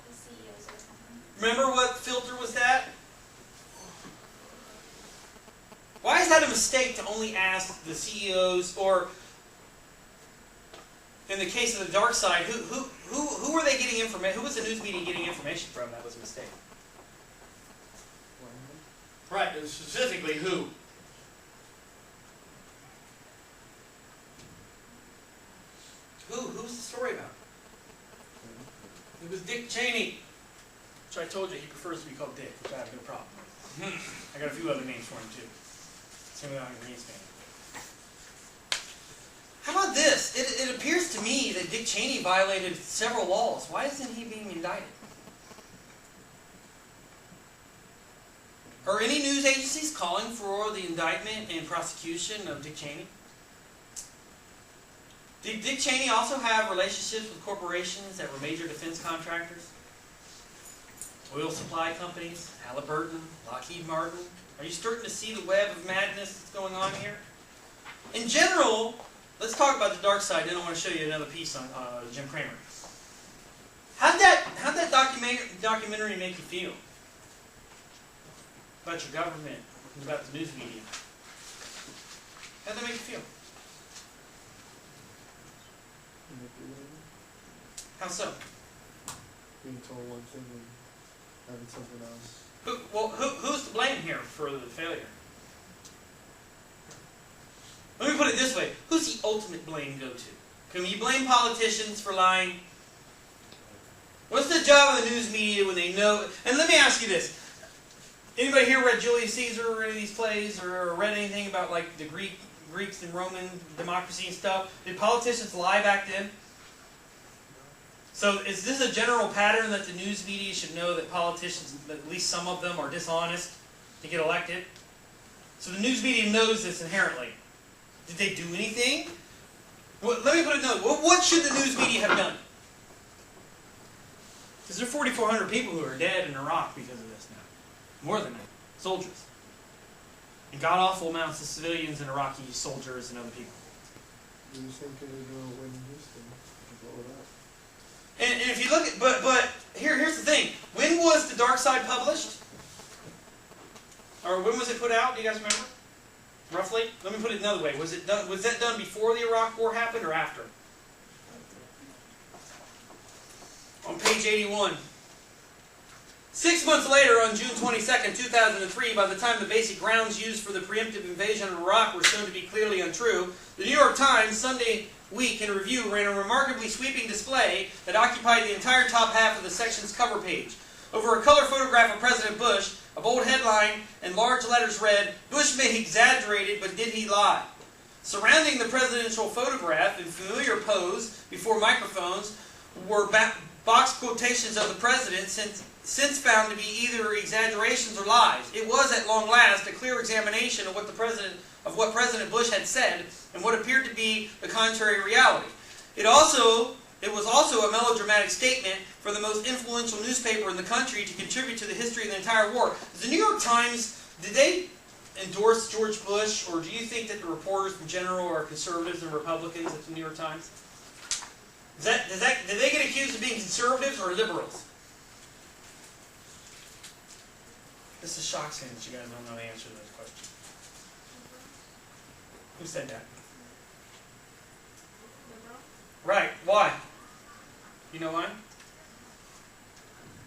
The CEOs of the company. Remember what filter was that? Why is that a mistake to only ask the CEOs, or in the case of the dark side, who were they getting information? Who was the news media getting information from? That was a mistake. Right, specifically who? Who's the story about? It was Dick Cheney, which I told you he prefers to be called Dick, which I have no problem with. I got a few other names for him too. Same with I'm Green's fan. How about this? It appears to me that Dick Cheney violated several laws. Why isn't he being indicted? Are any news agencies calling for the indictment and prosecution of Dick Cheney? Did Dick Cheney also have relationships with corporations that were major defense contractors? Oil supply companies, Halliburton, Lockheed Martin? Are you starting to see the web of madness that's going on here? In general, let's talk about the dark side, then I want to show you another piece on Jim Cramer. How'd that documentary make you feel? About your government, about the news media. How'd that make you feel? How so? Being told one thing and having something else. Who's to blame here for the failure? Let me put it this way. Who's the ultimate blame go to? Can you blame politicians for lying? What's the job of the news media when they know? And let me ask you this. Anybody here read Julius Caesar or any of these plays or read anything about like the Greeks and Roman democracy and stuff? Did politicians lie back then? So is this a general pattern that the news media should know that politicians, at least some of them, are dishonest to get elected? So the news media knows this inherently. Did they do anything? Well, let me put it another way. What should the news media have done? Because there are 4,400 people who are dead in Iraq because of this now. More than that. Soldiers. And god-awful amounts of civilians and Iraqi soldiers and other people. Do you think they're going to win Houston? Blow it up? And if you look at, but here's the thing. When was The Dark Side published? Or when was it put out? Do you guys remember? Roughly? Let me put it another way. Was that done before the Iraq War happened or after? On page 81. 6 months later, on June 22nd, 2003, by the time the basic grounds used for the preemptive invasion of Iraq were shown to be clearly untrue, the New York Times Sunday Week in Review ran a remarkably sweeping display that occupied the entire top half of the section's cover page. Over a color photograph of President Bush, a bold headline and large letters read, "Bush may have exaggerated, but did he lie?" Surrounding the presidential photograph in familiar pose before microphones were box quotations of the president since found to be either exaggerations or lies. It was, at long last, a clear examination of what President Bush had said and what appeared to be the contrary reality. It was also a melodramatic statement for the most influential newspaper in the country to contribute to the history of the entire war. Does the New York Times, did they endorse George Bush, or do you think that the reporters in general are conservatives and Republicans at the New York Times? Did they get accused of being conservatives or liberals? This is shocks me that you guys don't know the answer to this question. Who said that? Liberal? Right. Why? You know why?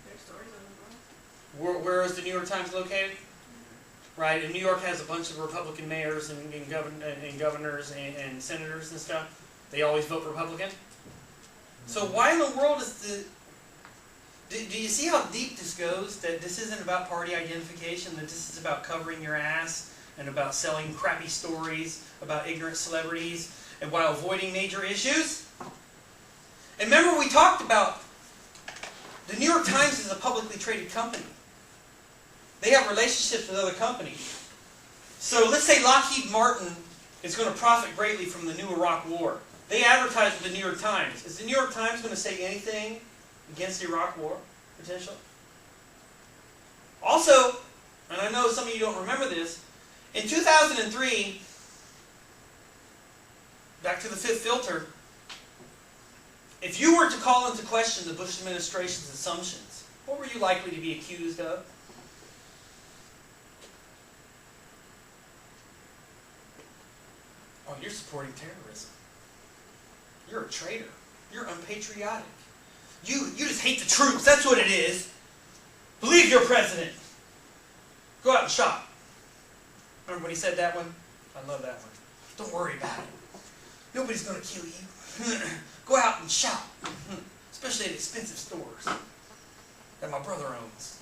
Their stories are liberal. Where is the New York Times located? Right, and New York has a bunch of Republican mayors and governors and senators and stuff. They always vote Republican. So why in the world is the... Do you see how deep this goes? That this isn't about party identification, that this is about covering your ass and about selling crappy stories about ignorant celebrities and while avoiding major issues? And remember we talked about the New York Times is a publicly traded company. They have relationships with other companies. So let's say Lockheed Martin is going to profit greatly from the new Iraq War. They advertise with the New York Times. Is the New York Times going to say anything against the Iraq War, potentially? Also, and I know some of you don't remember this, in 2003, back to the fifth filter, if you were to call into question the Bush administration's assumptions, what were you likely to be accused of? Oh, you're supporting terrorism. You're a traitor. You're unpatriotic. You just hate the troops. That's what it is. Believe your president. Go out and shop. Remember when he said that one? I love that one. Don't worry about it. Nobody's going to kill you. Go out and shop. Especially at expensive stores that my brother owns.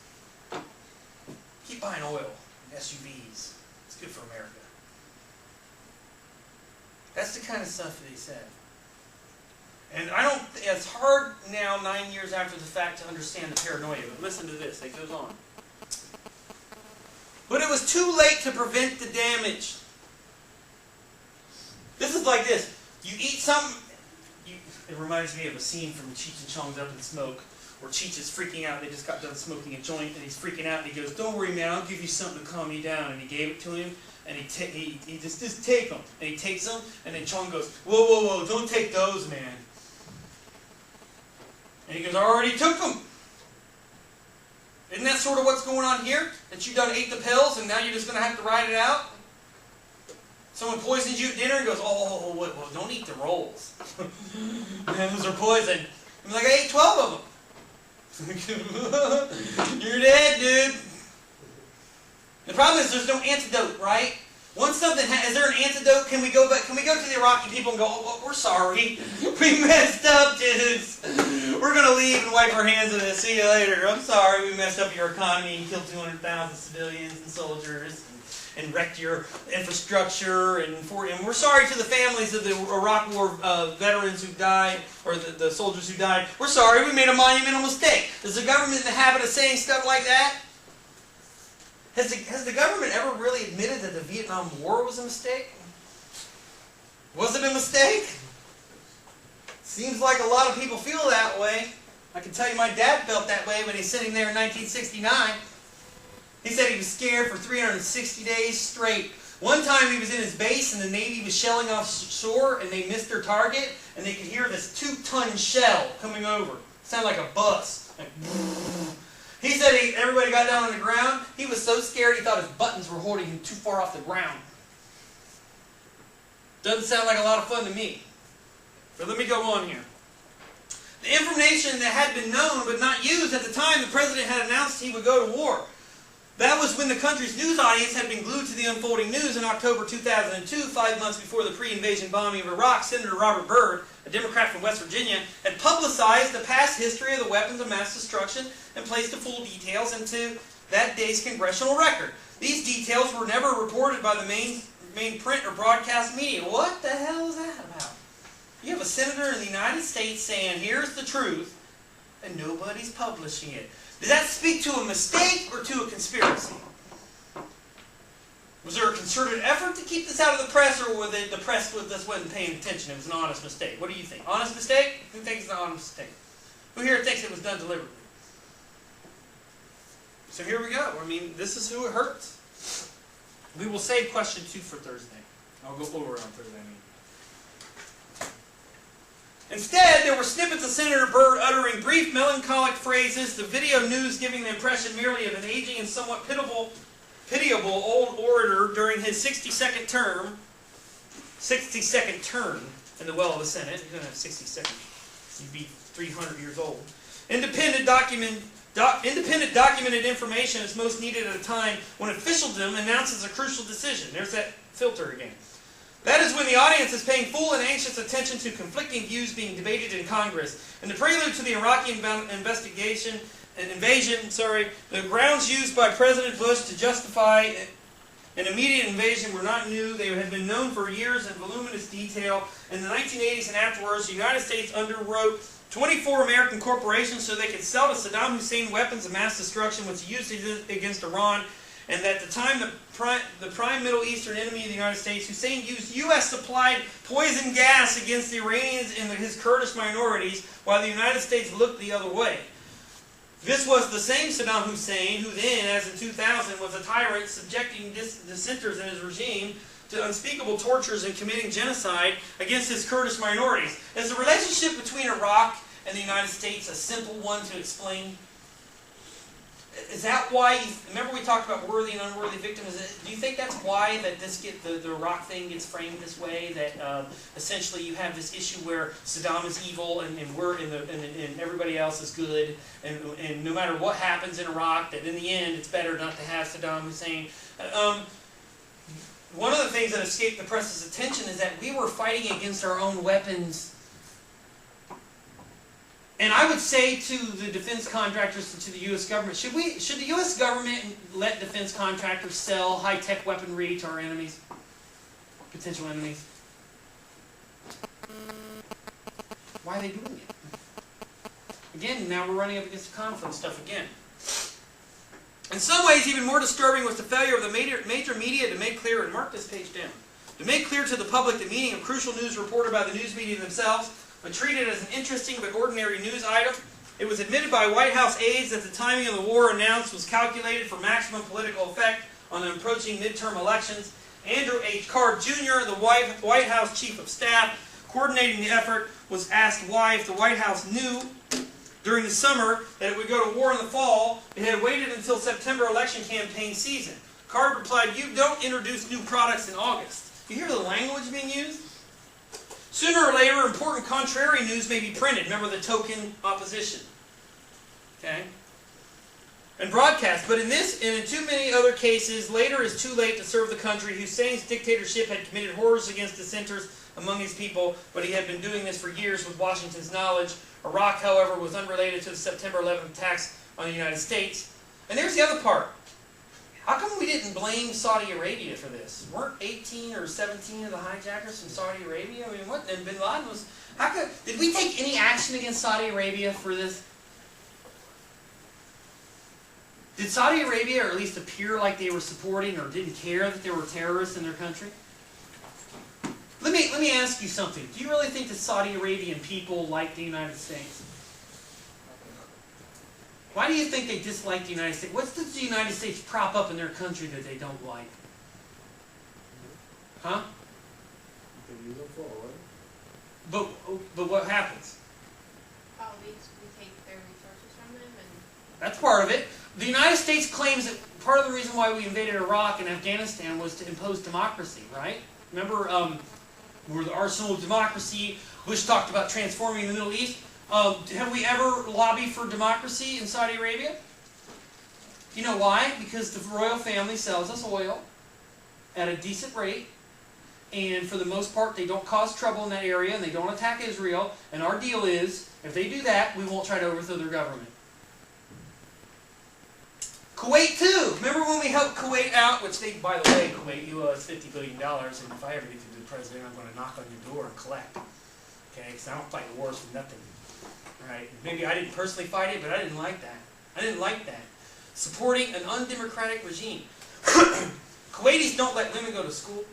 Keep buying oil and SUVs. It's good for America. That's the kind of stuff that he said. And it's hard now, 9 years after the fact, to understand the paranoia, but listen to this, it goes on. But it was too late to prevent the damage. This is like this. You eat something, it reminds me of a scene from Cheech and Chong's Up in Smoke, where Cheech is freaking out. They just got done smoking a joint, and he's freaking out, and he goes, "Don't worry, man, I'll give you something to calm you down." And he gave it to him, and he just take them. And he takes them, and then Chong goes, "Whoa, whoa, whoa, don't take those, man." And he goes, "I already took them." Isn't that sort of what's going on here? That you done ate the pills, and now you're just going to have to ride it out? Someone poisons you at dinner and goes, "Oh, well, don't eat the rolls." And those are poison. I'm like, "I ate 12 of them." You're dead, dude. The problem is there's no antidote, right? Once something is there an antidote? Can we go back? Can we go to the Iraqi people and go, "Oh, well, we're sorry. We messed up, dudes. We're going to leave and wipe our hands of this. See you later. I'm sorry we messed up your economy and killed 200,000 civilians and soldiers and wrecked your infrastructure. And we're sorry to the families of the Iraq War veterans who died, or the soldiers who died. We're sorry. We made a monumental mistake." Is the government in the habit of saying stuff like that? Has the government ever really admitted that the Vietnam War was a mistake? Was it a mistake? Seems like a lot of people feel that way. I can tell you my dad felt that way when he's sitting there in 1969. He said he was scared for 360 days straight. One time he was in his base and the Navy was shelling offshore and they missed their target and they could hear this 2-ton shell coming over. It sounded like a bus. Like, he said everybody got down on the ground. He was so scared he thought his buttons were holding him too far off the ground. Doesn't sound like a lot of fun to me. But let me go on here. The information that had been known but not used at the time the president had announced he would go to war. That was when the country's news audience had been glued to the unfolding news in October 2002, 5 months before the pre-invasion bombing of Iraq. Senator Robert Byrd, a Democrat from West Virginia, had publicized the past history of the weapons of mass destruction and placed the full details into that day's congressional record. These details were never reported by the main print or broadcast media. What the hell is that about? You have a senator in the United States saying, "Here's the truth," and nobody's publishing it. Does that speak to a mistake or to a conspiracy? Was there a concerted effort to keep this out of the press, or were the press just wasn't paying attention? It was an honest mistake. What do you think? Honest mistake? Who thinks it's an honest mistake? Who here thinks it was done deliberately? So here we go. I mean, this is who it hurts. We will save question 2 for Thursday. I'll go over it on Thursday. Instead, there were snippets of Senator Byrd uttering brief, melancholic phrases, the video news giving the impression merely of an aging and somewhat pitiable old orator during his 60-second term. 60-second turn in the well of the Senate. He doesn't have 60 seconds. He'd be 300 years old. Independent documented information is most needed at a time when officialdom announces a crucial decision. There's that filter again. That is when the audience is paying full and anxious attention to conflicting views being debated in Congress. In the prelude to the Iraqi invasion, the grounds used by President Bush to justify an immediate invasion were not new. They had been known for years in voluminous detail. In the 1980s and afterwards, the United States underwrote 24 American corporations so they could sell to Saddam Hussein weapons of mass destruction which he used against Iran. And at the time, the prime Middle Eastern enemy of the United States, Hussein used U.S.-supplied poison gas against the Iranians and his Kurdish minorities, while the United States looked the other way. This was the same Saddam Hussein who then, as in 2000, was a tyrant subjecting dissenters in his regime to unspeakable tortures and committing genocide against his Kurdish minorities. Is the relationship between Iraq and the United States a simple one to explain? Is that why, remember we talked about worthy and unworthy victims, do you think that's why that the Iraq thing gets framed this way, that essentially you have this issue where Saddam is evil and everybody else is good, and no matter what happens in Iraq, that in the end it's better not to have Saddam Hussein? One of the things that escaped the press's attention is that we were fighting against our own weapons. And I would say to the defense contractors and to the U.S. government, should the U.S. government let defense contractors sell high-tech weaponry to our enemies, potential enemies? Why are they doing it? Again, now we're running up against the conflict stuff again. In some ways, even more disturbing was the failure of the major media to make clear, and mark this page down, to make clear to the public the meaning of crucial news reported by the news media themselves, but treated as an interesting but ordinary news item. It was admitted by White House aides that the timing of the war announced was calculated for maximum political effect on the approaching midterm elections. Andrew H. Carr Jr., the White House Chief of Staff, coordinating the effort, was asked why, if the White House knew during the summer that it would go to war in the fall, it had waited until September election campaign season. Carr replied, "You don't introduce new products in August." You hear the language being used? Sooner or later, important contrary news may be printed. Remember the token opposition. Okay? And broadcast. But in this, and in too many other cases, later is too late to serve the country. Hussein's dictatorship had committed horrors against dissenters among his people, but he had been doing this for years with Washington's knowledge. Iraq, however, was unrelated to the September 11th attacks on the United States. And there's the other part. How come we didn't blame Saudi Arabia for this? Weren't 18 or 17 of the hijackers from Saudi Arabia? I mean, what? And Bin Laden was... How could, did we take any action against Saudi Arabia for this? Did Saudi Arabia, or at least appear like they were supporting or didn't care that there were terrorists in their country? Let me ask you something. Do you really think that Saudi Arabian people like the United States? Why do you think they dislike the United States? What does the United States prop up in their country that they don't like? Huh? They use them for oil. But what happens? Oh, we take their resources from them and... That's part of it. The United States claims that part of the reason why we invaded Iraq and Afghanistan was to impose democracy, right? Remember, we're the arsenal of democracy. Bush talked about transforming the Middle East. Have we ever lobbied for democracy in Saudi Arabia? You know why? Because the royal family sells us oil at a decent rate, and for the most part they don't cause trouble in that area, and they don't attack Israel, and our deal is, if they do that, we won't try to overthrow their government. Kuwait too! Remember when we helped Kuwait out, which they, by the way, Kuwait, you owe us $50 billion, and if I ever get to be president, I'm going to knock on your door and collect. Okay, because I don't fight wars for nothing. Right? Maybe I didn't personally fight it, but I didn't like that. I didn't like that. Supporting an undemocratic regime. Kuwaitis don't let women go to school.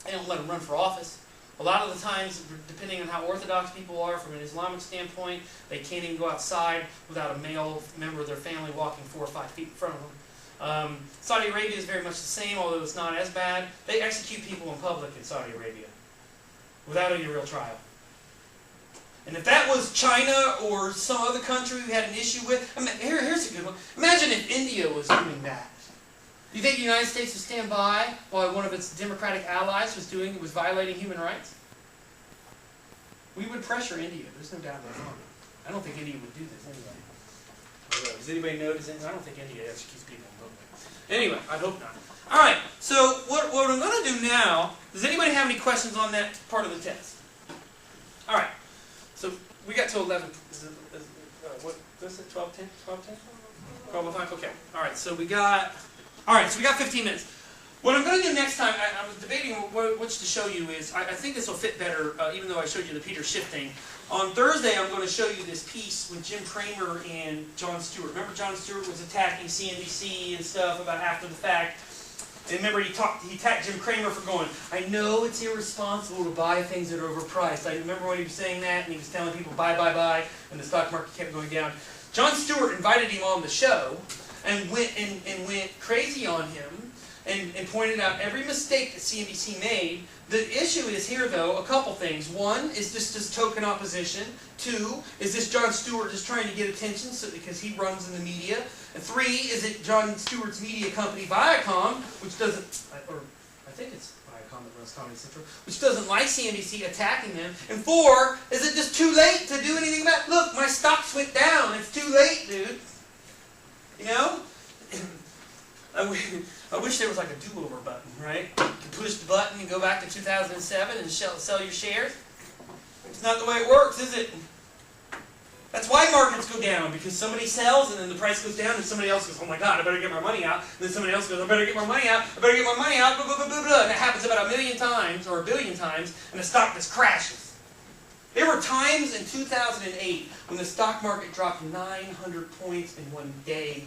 They don't let them run for office. A lot of the times, depending on how orthodox people are from an Islamic standpoint, they can't even go outside without a male member of their family walking 4 or 5 feet in front of them. Saudi Arabia is very much the same, although it's not as bad. They execute people in public in Saudi Arabia without any real trial. And if that was China or some other country we had an issue with, I mean, here's a good one. Imagine if India was doing that. Do you think the United States would stand by while one of its democratic allies was violating human rights? We would pressure India. There's no doubt about it. I don't think India would do this anyway. Does anybody know? I don't think India executes people in public. Anyway, I hope not. All right. So what I'm going to do now? Does anybody have any questions on that part of the test? All right. So we got to 11. What is it? 12:10? 12:10? 12:05. Okay. All right. So we got. All right. So we got 15 minutes. What I'm going to do next time, I was debating which to show you is. I think this will fit better, even though I showed you the Peter Schiff thing. On Thursday, I'm going to show you this piece with Jim Cramer and Jon Stewart. Remember, Jon Stewart was attacking CNBC and stuff about after the fact. And remember, he attacked Jim Cramer for going, "I know it's irresponsible to buy things that are overpriced." I remember when he was saying that, and he was telling people, buy, and the stock market kept going down. Jon Stewart invited him on the show and went crazy on him and pointed out every mistake that CNBC made. The issue is here, though, a couple things. One, is this token opposition? Two, is this Jon Stewart just trying to get attention because he runs in the media? And three, is it Jon Stewart's media company, Viacom, which doesn't, or I think it's Viacom that runs Comedy Central, which doesn't like CNBC attacking them? And four, is it just too late to do anything about it? Look, my stocks went down. It's too late, dude. You know? I wish there was like a do-over button, right? You can push the button and go back to 2007 and sell your shares. It's not the way it works, is it? That's why markets go down, because somebody sells and then the price goes down and somebody else goes, "Oh my God, I better get my money out." And then somebody else goes, "I better get my money out, I better get my money out, blah, blah, blah, blah, blah." And that happens about 1,000,000 times or 1,000,000,000 times, and the stock just crashes. There were times in 2008 when the stock market dropped 900 points in one day.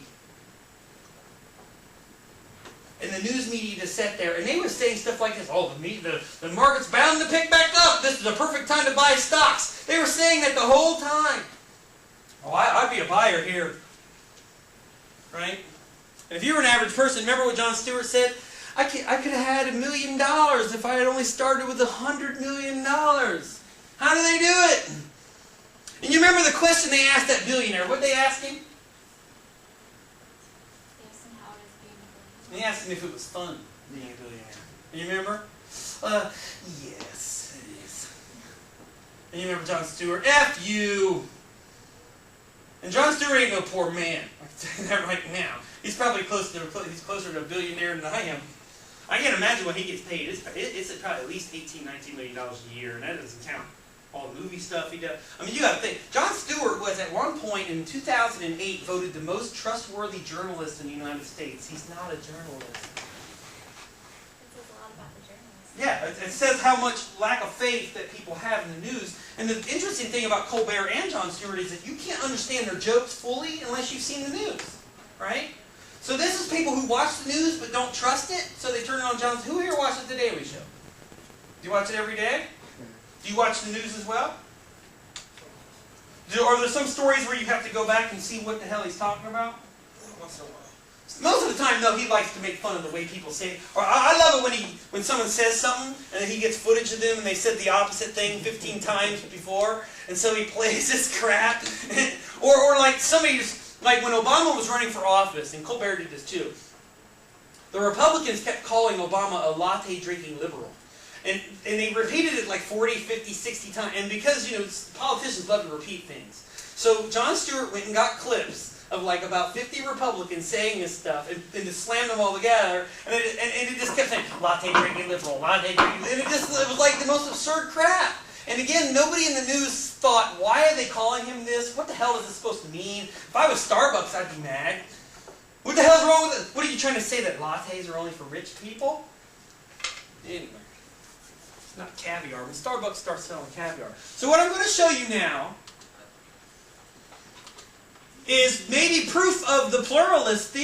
and the news media just sat there, and they were saying stuff like this, oh, the market's bound to pick back up. This is a perfect time to buy stocks. They were saying that the whole time. Oh, I'd be a buyer here. Right? And if you were an average person, remember what Jon Stewart said? I could have had $1 million if I had only started with $100 million. How do they do it? And you remember the question they asked that billionaire. What did they ask him? They asked him if it was fun being a billionaire. You remember? Yes, it is. And you remember Jon Stewart? F you! And Jon Stewart ain't no poor man. I can tell you that right now. He's probably closer to a billionaire than I am. I can't imagine what he gets paid. It's probably at least $18, $19 million a year, and that doesn't count all the movie stuff he does. I mean, you got to think. Jon Stewart was at one point in 2008 voted the most trustworthy journalist in the United States. He's not a journalist. It says a lot about the journalist. Yeah, it says how much lack of faith that people have in the news. And the interesting thing about Colbert and Jon Stewart is that you can't understand their jokes fully unless you've seen the news, right? So this is people who watch the news but don't trust it, so they turn it on Jon. Who here watches The Daily Show? Do you watch it every day? Do you watch the news as well? Are there some stories where you have to go back and see what the hell he's talking about? Once in a while. Most of the time, though, he likes to make fun of the way people say it. Or I love it when someone says something and then he gets footage of them and they said the opposite thing 15 times before, and so he plays this crap. or like somebody just, like when Obama was running for office, and Colbert did this too, the Republicans kept calling Obama a latte-drinking liberal. And they repeated it like 40, 50, 60 times. And because, you know, politicians love to repeat things. So Jon Stewart went and got clips of like about 50 Republicans saying this stuff and just slammed them all together. And it just kept saying, latte drinking liberal, latte drinking. And it was like the most absurd crap. And again, nobody in the news thought, why are they calling him this? What the hell is this supposed to mean? If I was Starbucks, I'd be mad. What the hell's wrong with it? What are you trying to say, that lattes are only for rich people? Anyway. Not caviar. When Starbucks starts selling caviar. So what I'm going to show you now is maybe proof of the pluralist theory.